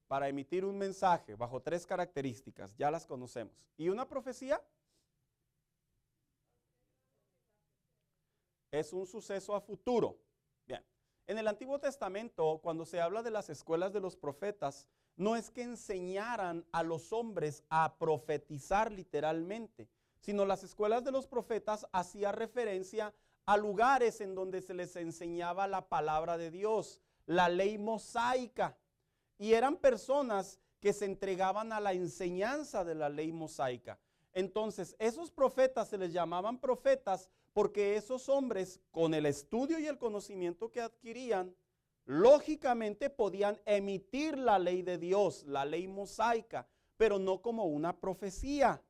[SPEAKER 2] Para emitir un mensaje bajo 3 características, ya las conocemos. ¿Y una profecía? Es un suceso a futuro. Bien, en el Antiguo Testamento, cuando se habla de las escuelas de los profetas, no es que enseñaran a los hombres a profetizar literalmente, sino las escuelas de los profetas hacían referencia a lugares en donde se les enseñaba la palabra de Dios, la ley mosaica. Y eran personas que se entregaban a la enseñanza de la ley mosaica. Entonces, esos profetas se les llamaban profetas porque esos hombres, con el estudio y el conocimiento que adquirían, lógicamente podían emitir la ley de Dios, la ley mosaica, pero no como una profecía,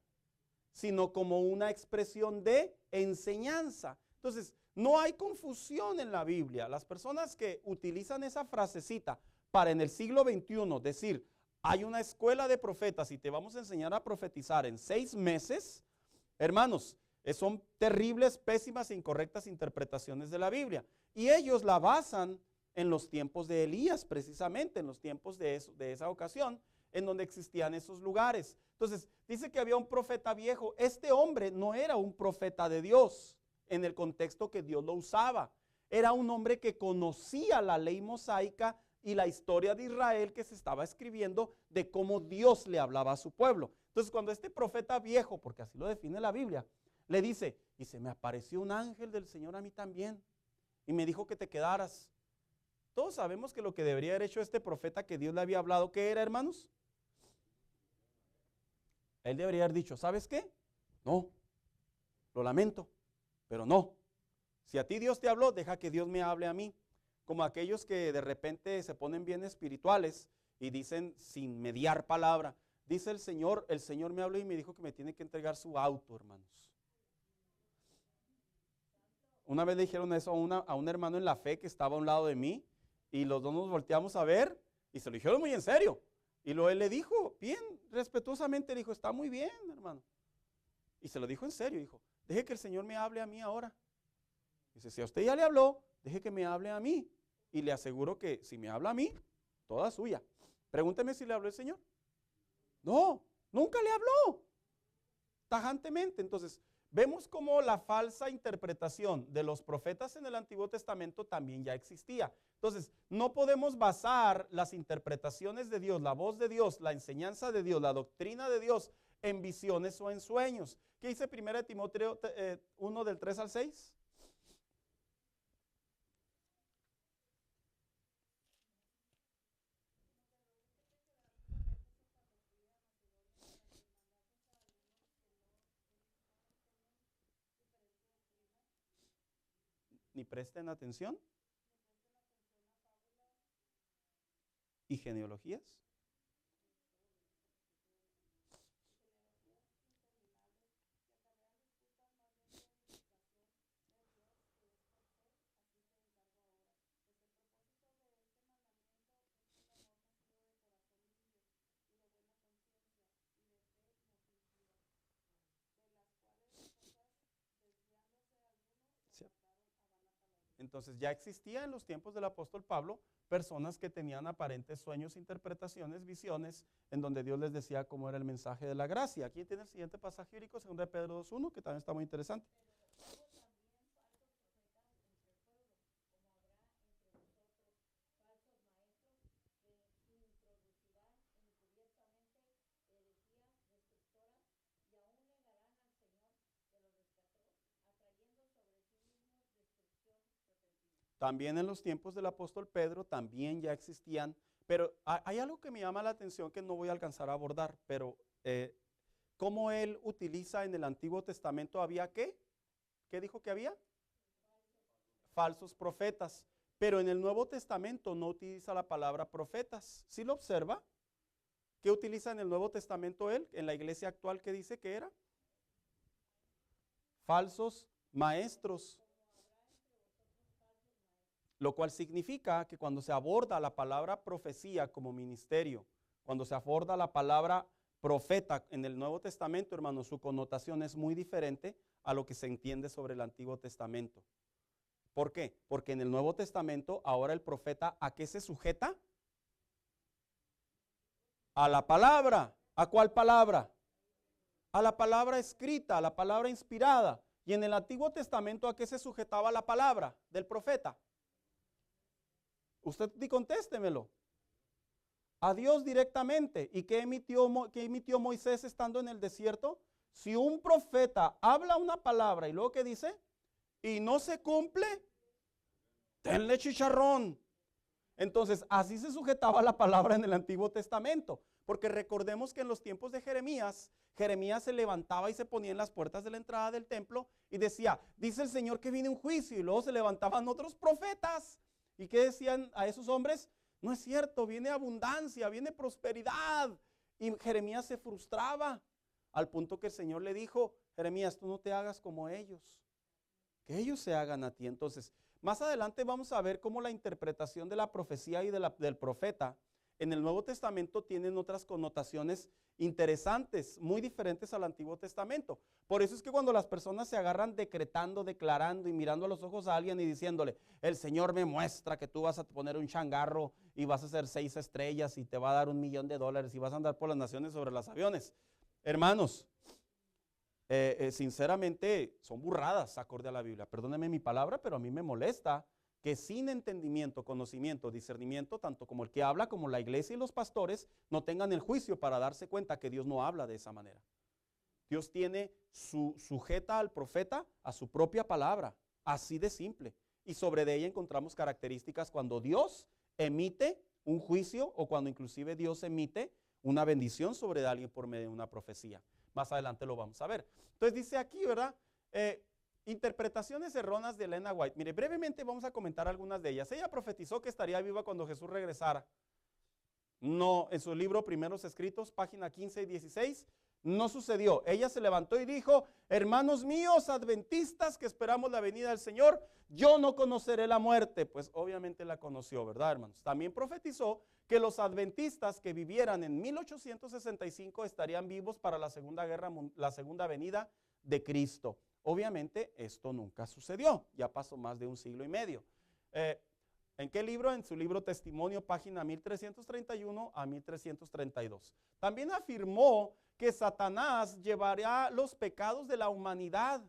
[SPEAKER 2] sino como una expresión de enseñanza. Entonces, no hay confusión en la Biblia. Las personas que utilizan esa frasecita para en el siglo XXI decir, hay una escuela de profetas y te vamos a enseñar a profetizar en 6 meses, hermanos, son terribles, pésimas e incorrectas interpretaciones de la Biblia. Y ellos la basan en los tiempos de Elías, precisamente, en los tiempos de esa ocasión, en donde existían esos lugares. Entonces, dice que había un profeta viejo. Este hombre no era un profeta de Dios en el contexto que Dios lo usaba. Era un hombre que conocía la ley mosaica y la historia de Israel que se estaba escribiendo de cómo Dios le hablaba a su pueblo. Entonces, cuando este profeta viejo, porque así lo define la Biblia, le dice, y se me apareció un ángel del Señor a mí también, y me dijo que te quedaras. Todos sabemos que lo que debería haber hecho este profeta que Dios le había hablado, ¿qué era, hermanos? Él debería haber dicho, ¿sabes qué? No, lo lamento, pero no. Si a ti Dios te habló, deja que Dios me hable a mí. Como aquellos que de repente se ponen bien espirituales y dicen sin mediar palabra, dice el Señor me habló y me dijo que me tiene que entregar su auto, hermanos. Una vez le dijeron eso a un hermano en la fe que estaba a un lado de mí y los dos nos volteamos a ver y se lo dijeron muy en serio. Y luego él le dijo, bien respetuosamente, le dijo, está muy bien, hermano. Y se lo dijo en serio, dijo, deje que el Señor me hable a mí ahora. Dice, si a usted ya le habló, deje que me hable a mí. Y le aseguro que si me habla a mí, toda suya. Pregúnteme si le habló el Señor. No, nunca le habló. Tajantemente. Entonces, vemos cómo la falsa interpretación de los profetas en el Antiguo Testamento también ya existía. Entonces, no podemos basar las interpretaciones de Dios, la voz de Dios, la enseñanza de Dios, la doctrina de Dios en visiones o en sueños. ¿Qué dice 1 Timoteo 1 del 3 al 6? Ni presten atención. ¿Y genealogías? Sí. Entonces ya existía en los tiempos del apóstol Pablo personas que tenían aparentes sueños, interpretaciones, visiones, en donde Dios les decía cómo era el mensaje de la gracia. Aquí tiene el siguiente pasaje bíblico, 2 de Pedro 2:1, que también está muy interesante. También en los tiempos del apóstol Pedro también ya existían Pero hay algo que me llama la atención que no voy a alcanzar a abordar, pero ¿cómo él utiliza en el Antiguo Testamento? ¿Había qué? ¿Qué dijo que había? Falsos profetas. Pero en el Nuevo Testamento no utiliza la palabra profetas. ¿Sí lo observa? ¿Qué utiliza en el Nuevo Testamento él? En la iglesia actual, ¿qué dice que era? Falsos maestros. Lo cual significa que cuando se aborda la palabra profecía como ministerio, cuando se aborda la palabra profeta en el Nuevo Testamento, hermanos, su connotación es muy diferente a lo que se entiende sobre el Antiguo Testamento. ¿Por qué? Porque en el Nuevo Testamento ahora el profeta, ¿a qué se sujeta? A la palabra. ¿A cuál palabra? A la palabra escrita, a la palabra inspirada. Y en el Antiguo Testamento, ¿a qué se sujetaba la palabra del profeta? Usted contéstemelo. A Dios directamente. ¿Y qué emitió Moisés estando en el desierto? Si un profeta habla una palabra y luego ¿qué dice? Y no se cumple, tenle chicharrón. Entonces, así se sujetaba la palabra en el Antiguo Testamento. Porque recordemos que en los tiempos de Jeremías, Jeremías se levantaba y se ponía en las puertas de la entrada del templo y decía, dice el Señor que viene un juicio. Y luego se levantaban otros profetas. ¿Y qué decían a esos hombres? No es cierto, viene abundancia, viene prosperidad. Y Jeremías se frustraba al punto que el Señor le dijo, Jeremías, tú no te hagas como ellos, que ellos se hagan a ti. Entonces, más adelante vamos a ver cómo la interpretación de la profecía y del profeta en el Nuevo Testamento tienen otras connotaciones interesantes, muy diferentes al Antiguo Testamento. Por eso es que cuando las personas se agarran decretando, declarando y mirando a los ojos a alguien y diciéndole, el Señor me muestra que tú vas a poner un changarro y vas a hacer 6 estrellas y te va a dar $1,000,000 y vas a andar por las naciones sobre los aviones. Hermanos, sinceramente son burradas acorde a la Biblia. Perdónenme mi palabra, pero a mí me molesta que sin entendimiento, conocimiento, discernimiento, tanto como el que habla como la iglesia y los pastores, no tengan el juicio para darse cuenta que Dios no habla de esa manera. Dios tiene sujeta al profeta a su propia palabra, así de simple. Y sobre de ella encontramos características cuando Dios emite un juicio o cuando inclusive Dios emite una bendición sobre alguien por medio de una profecía. Más adelante lo vamos a ver. Entonces dice aquí, ¿verdad? Interpretaciones erróneas de Elena White. Mire, brevemente vamos a comentar algunas de ellas. Ella profetizó que estaría viva cuando Jesús regresara. No, en su libro Primeros Escritos, página 15 y 16, no sucedió. Ella se levantó y dijo, hermanos míos adventistas que esperamos la venida del Señor, yo no conoceré la muerte. Pues obviamente la conoció, ¿verdad, hermanos? También profetizó que los adventistas que vivieran en 1865 estarían vivos para la segunda venida de Cristo. Obviamente esto nunca sucedió, ya pasó más de 1,5 siglos. ¿En qué libro? En su libro Testimonio, página 1331 a 1332. También afirmó que Satanás llevaría los pecados de la humanidad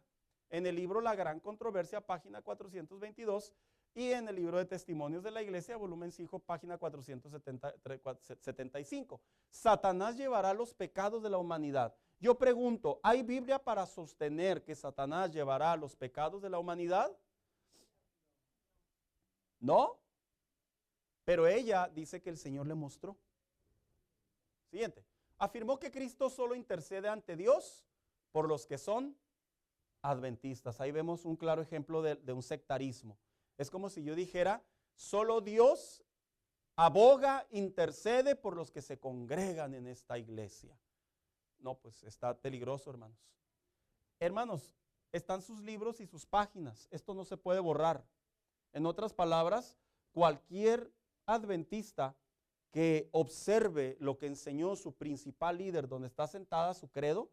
[SPEAKER 2] en el libro La Gran Controversia, página 422, y en el libro de Testimonios de la Iglesia, volumen 5, página 475. Satanás llevará los pecados de la humanidad. Yo pregunto, ¿hay Biblia para sostener que Satanás llevará los pecados de la humanidad? ¿No? Pero ella dice que el Señor le mostró. Siguiente. Afirmó que Cristo solo intercede ante Dios por los que son adventistas. Ahí vemos un claro ejemplo de un sectarismo. Es como si yo dijera, solo Dios aboga, intercede por los que se congregan en esta iglesia. No, pues está peligroso, hermanos. Hermanos, están sus libros y sus páginas. Esto no se puede borrar. En otras palabras, cualquier adventista que observe lo que enseñó su principal líder, donde está sentada su credo,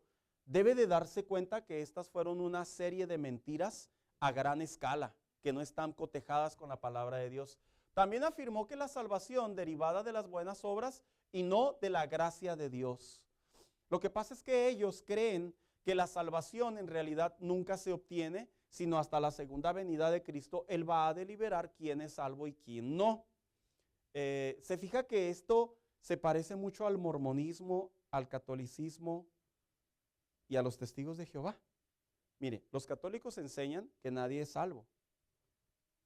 [SPEAKER 2] debe de darse cuenta que estas fueron una serie de mentiras a gran escala, que no están cotejadas con la palabra de Dios. También afirmó que la salvación derivada de las buenas obras y no de la gracia de Dios. Lo que pasa es que ellos creen que la salvación en realidad nunca se obtiene, sino hasta la segunda venida de Cristo. Él va a deliberar quién es salvo y quién no. Se fija que esto se parece mucho al mormonismo, al catolicismo y a los testigos de Jehová. Mire, los católicos enseñan que nadie es salvo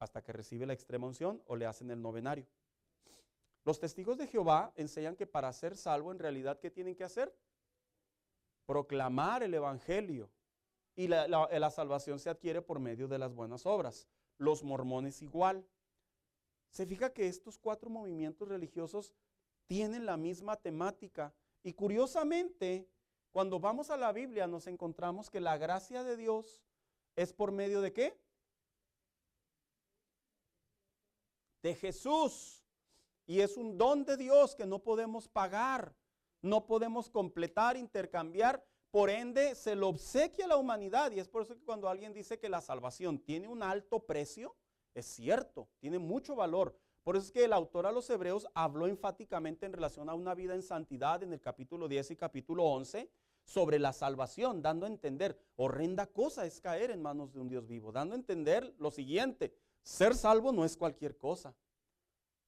[SPEAKER 2] hasta que recibe la extrema unción o le hacen el novenario. Los testigos de Jehová enseñan que para ser salvo, en realidad, ¿qué tienen que hacer? Proclamar el evangelio. Y la salvación se adquiere por medio de las buenas obras. Los mormones igual. Se fija que estos 4 movimientos religiosos tienen la misma temática. Y curiosamente, cuando vamos a la Biblia nos encontramos que la gracia de Dios es por medio de ¿qué? De Jesús. Y es un don de Dios que no podemos pagar, no podemos completar, intercambiar. Por ende, se lo obsequia a la humanidad. Y es por eso que cuando alguien dice que la salvación tiene un alto precio, es cierto, tiene mucho valor. Por eso es que el autor a los Hebreos habló enfáticamente en relación a una vida en santidad en el capítulo 10 y capítulo 11 sobre la salvación, dando a entender, horrenda cosa es caer en manos de un Dios vivo, dando a entender lo siguiente: ser salvo no es cualquier cosa,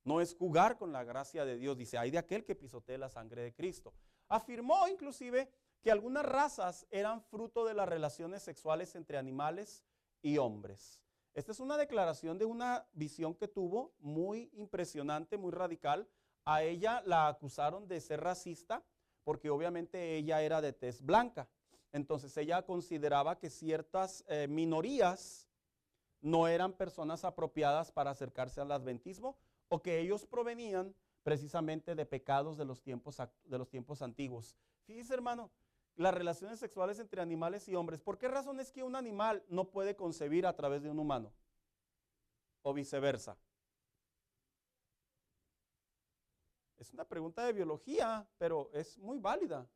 [SPEAKER 2] no es jugar con la gracia de Dios. Dice, hay de aquel que pisotee la sangre de Cristo. Afirmó inclusive que algunas razas eran fruto de las relaciones sexuales entre animales y hombres. Esta es una declaración de una visión que tuvo muy impresionante, muy radical. A ella la acusaron de ser racista porque obviamente ella era de tez blanca. Entonces ella consideraba que ciertas minorías no eran personas apropiadas para acercarse al adventismo, o que ellos provenían precisamente de pecados de los tiempos antiguos. Fíjese, hermano, las relaciones sexuales entre animales y hombres. ¿Por qué razón es que un animal no puede concebir a través de un humano? O viceversa. Es una pregunta de biología, pero es muy válida.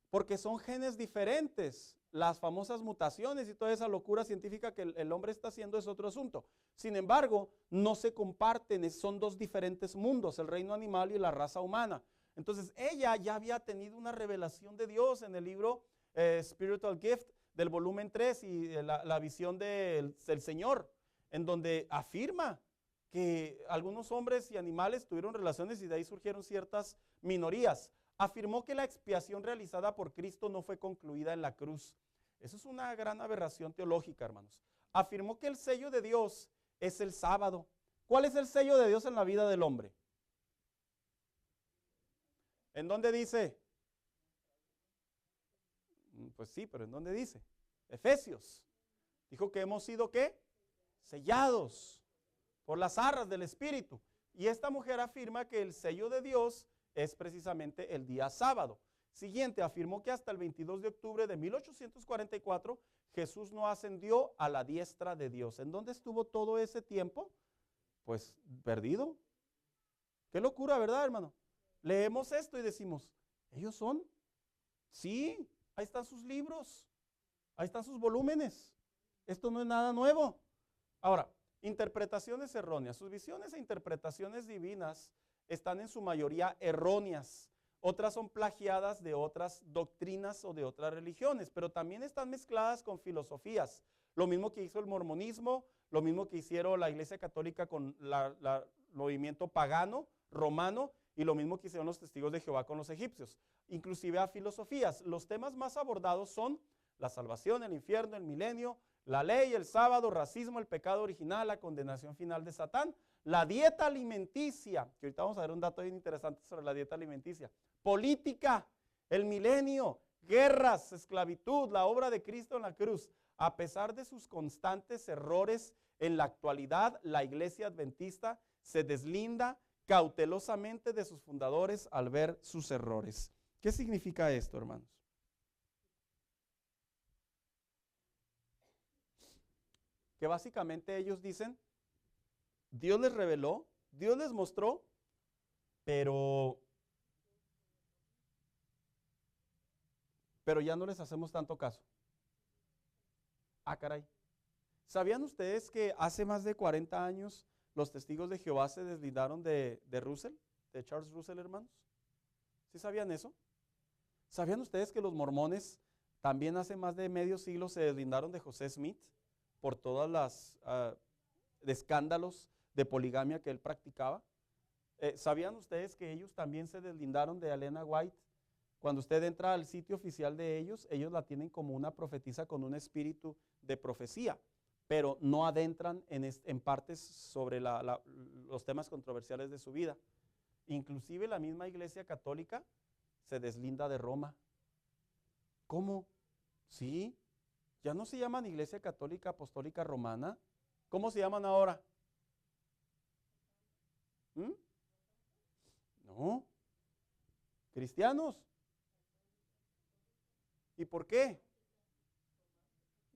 [SPEAKER 2] Porque son genes diferentes. Las famosas mutaciones y toda esa locura científica que el hombre está haciendo es otro asunto. Sin embargo, no se comparten, son 2 diferentes mundos, el reino animal y la raza humana. Entonces ella ya había tenido una revelación de Dios en el libro Spiritual Gift del volumen 3 y la visión del Señor, en donde afirma que algunos hombres y animales tuvieron relaciones y de ahí surgieron ciertas minorías. Afirmó que la expiación realizada por Cristo no fue concluida en la cruz. Eso es una gran aberración teológica, hermanos. Afirmó que el sello de Dios es el sábado. ¿Cuál es el sello de Dios en la vida del hombre? ¿En dónde dice? Pues sí, pero ¿en dónde dice? Efesios. Dijo que hemos sido ¿qué? Sellados por las arras del Espíritu. Y esta mujer afirma que el sello de Dios es precisamente el día sábado. Siguiente, afirmó que hasta el 22 de octubre de 1844 Jesús no ascendió a la diestra de Dios. ¿En dónde estuvo todo ese tiempo? Pues perdido. Qué locura, ¿verdad, hermano? Leemos esto y decimos, ¿ellos son? Sí, ahí están sus libros, ahí están sus volúmenes. Esto no es nada nuevo. Ahora, interpretaciones erróneas. Sus visiones e interpretaciones divinas están en su mayoría erróneas. Otras son plagiadas de otras doctrinas o de otras religiones, pero también están mezcladas con filosofías. Lo mismo que hizo el mormonismo, lo mismo que hicieron la Iglesia Católica con el movimiento pagano, romano, y lo mismo que hicieron los testigos de Jehová con los egipcios. Inclusive a filosofías. Los temas más abordados son la salvación, el infierno, el milenio, la ley, el sábado, racismo, el pecado original, la condenación final de Satán, la dieta alimenticia, que ahorita vamos a ver un dato bien interesante sobre la dieta alimenticia, política, el milenio, guerras, esclavitud, la obra de Cristo en la cruz. A pesar de sus constantes errores, en la actualidad la Iglesia Adventista se deslinda cautelosamente de sus fundadores al ver sus errores. ¿Qué significa esto, hermanos? Que básicamente ellos dicen, Dios les reveló, Dios les mostró, pero ya no les hacemos tanto caso. Ah, caray. ¿Sabían ustedes que hace más de 40 años los testigos de Jehová se deslindaron de Russell, de Charles Russell, hermanos? ¿Sí sabían eso? ¿Sabían ustedes que los mormones también hace más de medio siglo se deslindaron de José Smith por todas las escándalos de poligamia que él practicaba? ¿Sabían ustedes que ellos también se deslindaron de Elena White? Cuando usted entra al sitio oficial de ellos la tienen como una profetisa con un espíritu de profecía, pero no adentran en partes sobre los temas controversiales de su vida. Inclusive la misma Iglesia Católica se deslinda de Roma. ¿Cómo? Sí, ya no se llaman Iglesia Católica Apostólica Romana. ¿Cómo se llaman ahora? No, cristianos. ¿Y por qué?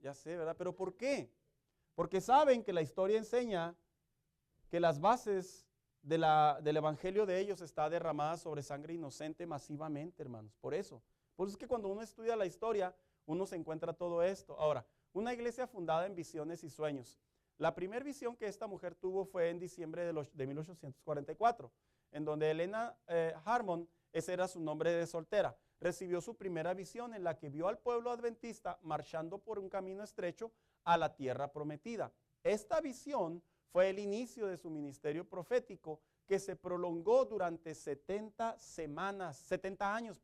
[SPEAKER 2] Ya sé, ¿verdad? Pero ¿por qué? Porque saben que la historia enseña que las bases del evangelio de ellos está derramada sobre sangre inocente masivamente, hermanos. Por eso es que cuando uno estudia la historia, uno se encuentra todo esto. Ahora, una iglesia fundada en visiones y sueños. La primera visión que esta mujer tuvo fue en diciembre de 1844, en donde Elena Harmon, ese era su nombre de soltera, recibió su primera visión en la que vio al pueblo adventista marchando por un camino estrecho a la tierra prometida. Esta visión fue el inicio de su ministerio profético, que se prolongó durante 70 años.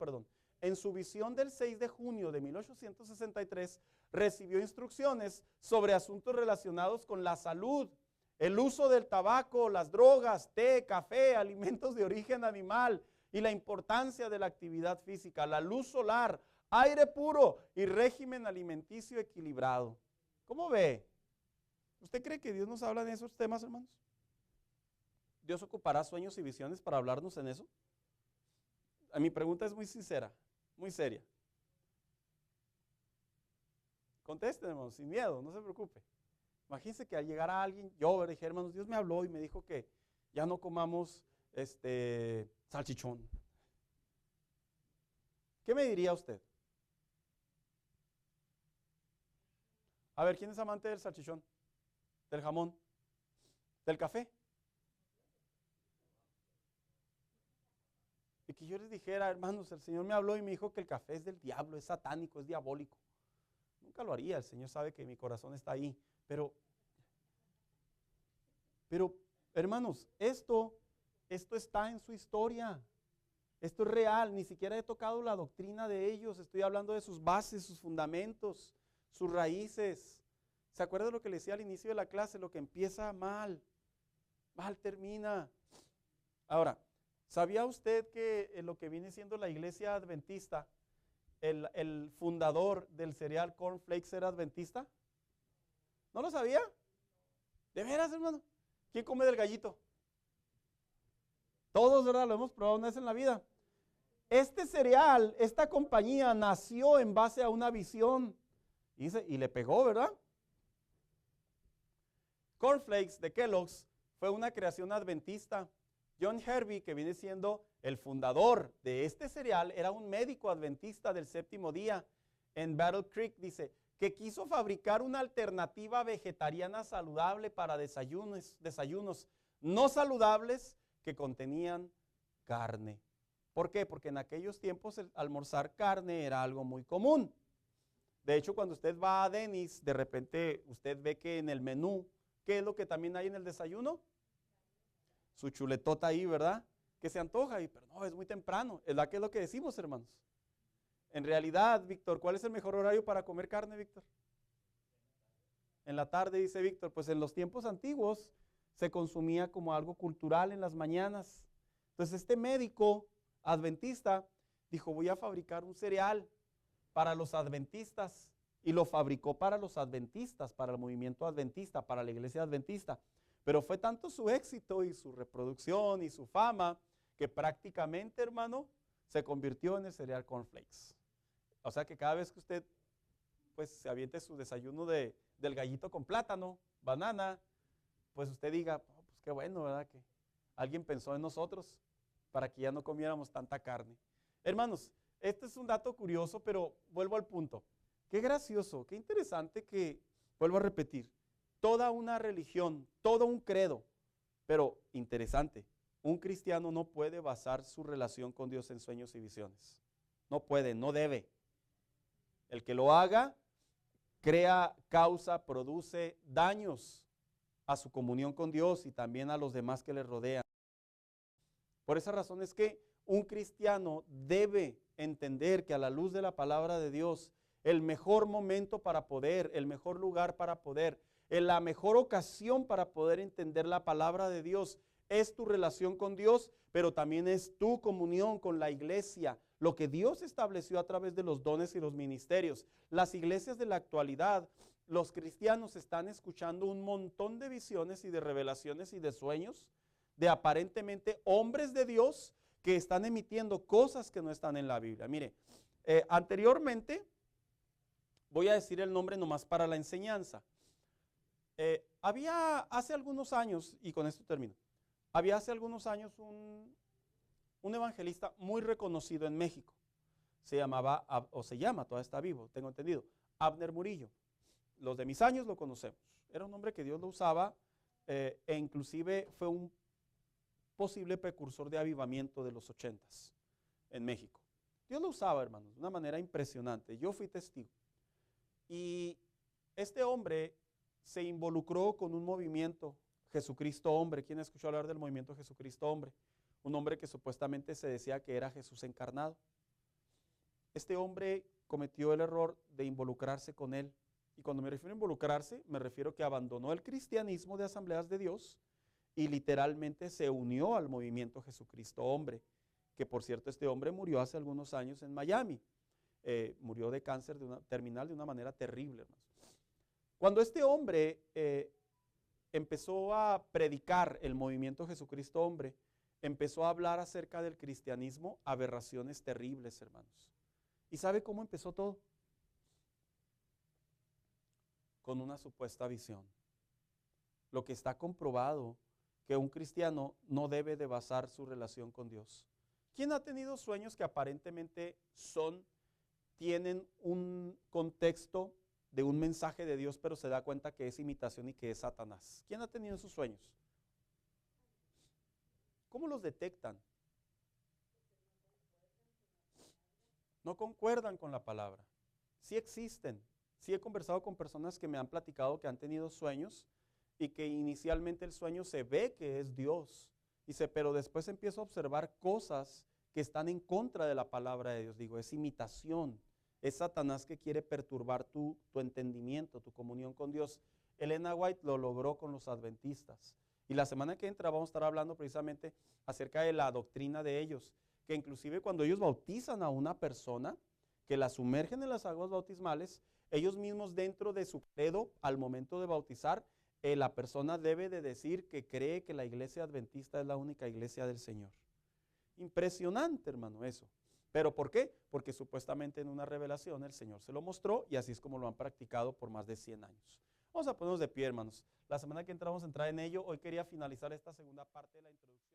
[SPEAKER 2] En su visión del 6 de junio de 1863, recibió instrucciones sobre asuntos relacionados con la salud, el uso del tabaco, las drogas, té, café, alimentos de origen animal y la importancia de la actividad física, la luz solar, aire puro y régimen alimenticio equilibrado. ¿Cómo ve? ¿Usted cree que Dios nos habla de esos temas, hermanos? ¿Dios ocupará sueños y visiones para hablarnos en eso? Mi pregunta es muy sincera, muy seria. Contesten, hermanos, sin miedo, no se preocupe. Imagínense que al llegar a alguien, yo dije, hermanos, Dios me habló y me dijo que ya no comamos salchichón. ¿Qué me diría usted? A ver, ¿quién es amante del salchichón? ¿Del jamón? ¿Del café? Y que yo les dijera, hermanos, el Señor me habló y me dijo que el café es del diablo, es satánico, es diabólico. Nunca lo haría, el Señor sabe que mi corazón está ahí. Pero hermanos, esto está en su historia. Esto es real, ni siquiera he tocado la doctrina de ellos, estoy hablando de sus bases, sus fundamentos, sus raíces. ¿Se acuerda de lo que le decía al inicio de la clase? Lo que empieza mal termina. Ahora, ¿sabía usted que en lo que viene siendo la iglesia adventista, el fundador del cereal Corn Flakes era adventista? ¿No lo sabía? ¿De veras, hermano? ¿Quién come del gallito? Todos, ¿verdad? Lo hemos probado una vez en la vida. Este cereal, esta compañía nació en base a una visión y le pegó, ¿verdad? Corn Flakes de Kellogg's fue una creación adventista. John Hervey, que viene siendo el fundador de este cereal, era un médico adventista del séptimo día en Battle Creek, dice, que quiso fabricar una alternativa vegetariana saludable para desayunos no saludables que contenían carne. ¿Por qué? Porque en aquellos tiempos el almorzar carne era algo muy común. De hecho, cuando usted va a Denny's, de repente usted ve que en el menú, ¿qué es lo que también hay en el desayuno? Su chuletota ahí, ¿verdad? Que se antoja, pero no, es muy temprano. ¿Es la que es lo que decimos, hermanos? En realidad, Víctor, ¿cuál es el mejor horario para comer carne, Víctor? En la tarde, dice Víctor. Pues en los tiempos antiguos se consumía como algo cultural en las mañanas. Entonces este médico adventista dijo, voy a fabricar un cereal para los adventistas, y lo fabricó para los adventistas, para el movimiento adventista, para la iglesia adventista. Pero fue tanto su éxito y su reproducción y su fama que prácticamente, hermano, se convirtió en el cereal Corn Flakes. O sea que cada vez que usted pues se aviente su desayuno del gallito con plátano, banana, pues usted diga, oh, pues qué bueno, ¿verdad? Que alguien pensó en nosotros para que ya no comiéramos tanta carne. Hermanos, este es un dato curioso, pero vuelvo al punto. Qué gracioso, qué interesante que, vuelvo a repetir, toda una religión, todo un credo, pero interesante, un cristiano no puede basar su relación con Dios en sueños y visiones. No puede, no debe. El que lo haga, crea, causa, produce daños a su comunión con Dios y también a los demás que le rodean. Por esa razón es que un cristiano debe entender que a la luz de la palabra de Dios, el mejor momento para poder, el mejor lugar para poder, la mejor ocasión para poder entender la palabra de Dios es tu relación con Dios, pero también es tu comunión con la iglesia, lo que Dios estableció a través de los dones y los ministerios. Las iglesias de la actualidad, los cristianos están escuchando un montón de visiones y de revelaciones y de sueños de aparentemente hombres de Dios que están emitiendo cosas que no están en la Biblia. Mire, anteriormente, voy a decir el nombre nomás para la enseñanza. Había hace algunos años, y con esto termino, había hace algunos años un evangelista muy reconocido en México. Se llamaba, o se llama, todavía está vivo, tengo entendido, Abner Murillo. Los de mis años lo conocemos. Era un hombre que Dios lo usaba e inclusive fue un posible precursor de avivamiento de los 80s en México. Dios lo usaba, hermanos, de una manera impresionante. Yo fui testigo. Y este hombre se involucró con un movimiento Jesucristo Hombre. ¿Quién escuchó hablar del movimiento Jesucristo Hombre? Un hombre que supuestamente se decía que era Jesús encarnado. Este hombre cometió el error de involucrarse con él. Y cuando me refiero a involucrarse, me refiero que abandonó el cristianismo de Asambleas de Dios y literalmente se unió al movimiento Jesucristo Hombre, que por cierto este hombre murió hace algunos años en Miami. Murió de cáncer terminal de una manera terrible, hermanos. Cuando este hombre empezó a predicar el movimiento Jesucristo Hombre, empezó a hablar acerca del cristianismo, aberraciones terribles, hermanos. ¿Y sabe cómo empezó todo? Con una supuesta visión. Lo que está comprobado que un cristiano no debe de basar su relación con Dios. ¿Quién ha tenido sueños que aparentemente tienen un contexto de un mensaje de Dios, pero se da cuenta que es imitación y que es Satanás? ¿Quién ha tenido esos sueños? ¿Cómo los detectan? No concuerdan con la palabra. Sí existen. Sí he conversado con personas que me han platicado que han tenido sueños y que inicialmente el sueño se ve que es Dios. Dice, pero después empiezo a observar cosas que están en contra de la palabra de Dios. Digo, es imitación. Es Satanás que quiere perturbar tu entendimiento, tu comunión con Dios. Elena White lo logró con los adventistas. Y la semana que entra vamos a estar hablando precisamente acerca de la doctrina de ellos, que inclusive cuando ellos bautizan a una persona, que la sumergen en las aguas bautismales, ellos mismos dentro de su credo, al momento de bautizar, la persona debe de decir que cree que la iglesia adventista es la única iglesia del Señor. Impresionante, hermano, eso. ¿Pero por qué? Porque supuestamente en una revelación el Señor se lo mostró y así es como lo han practicado por más de 100 años. Vamos a ponernos de pie, hermanos. La semana que entra vamos a entrar en ello. Hoy quería finalizar esta segunda parte de la introducción.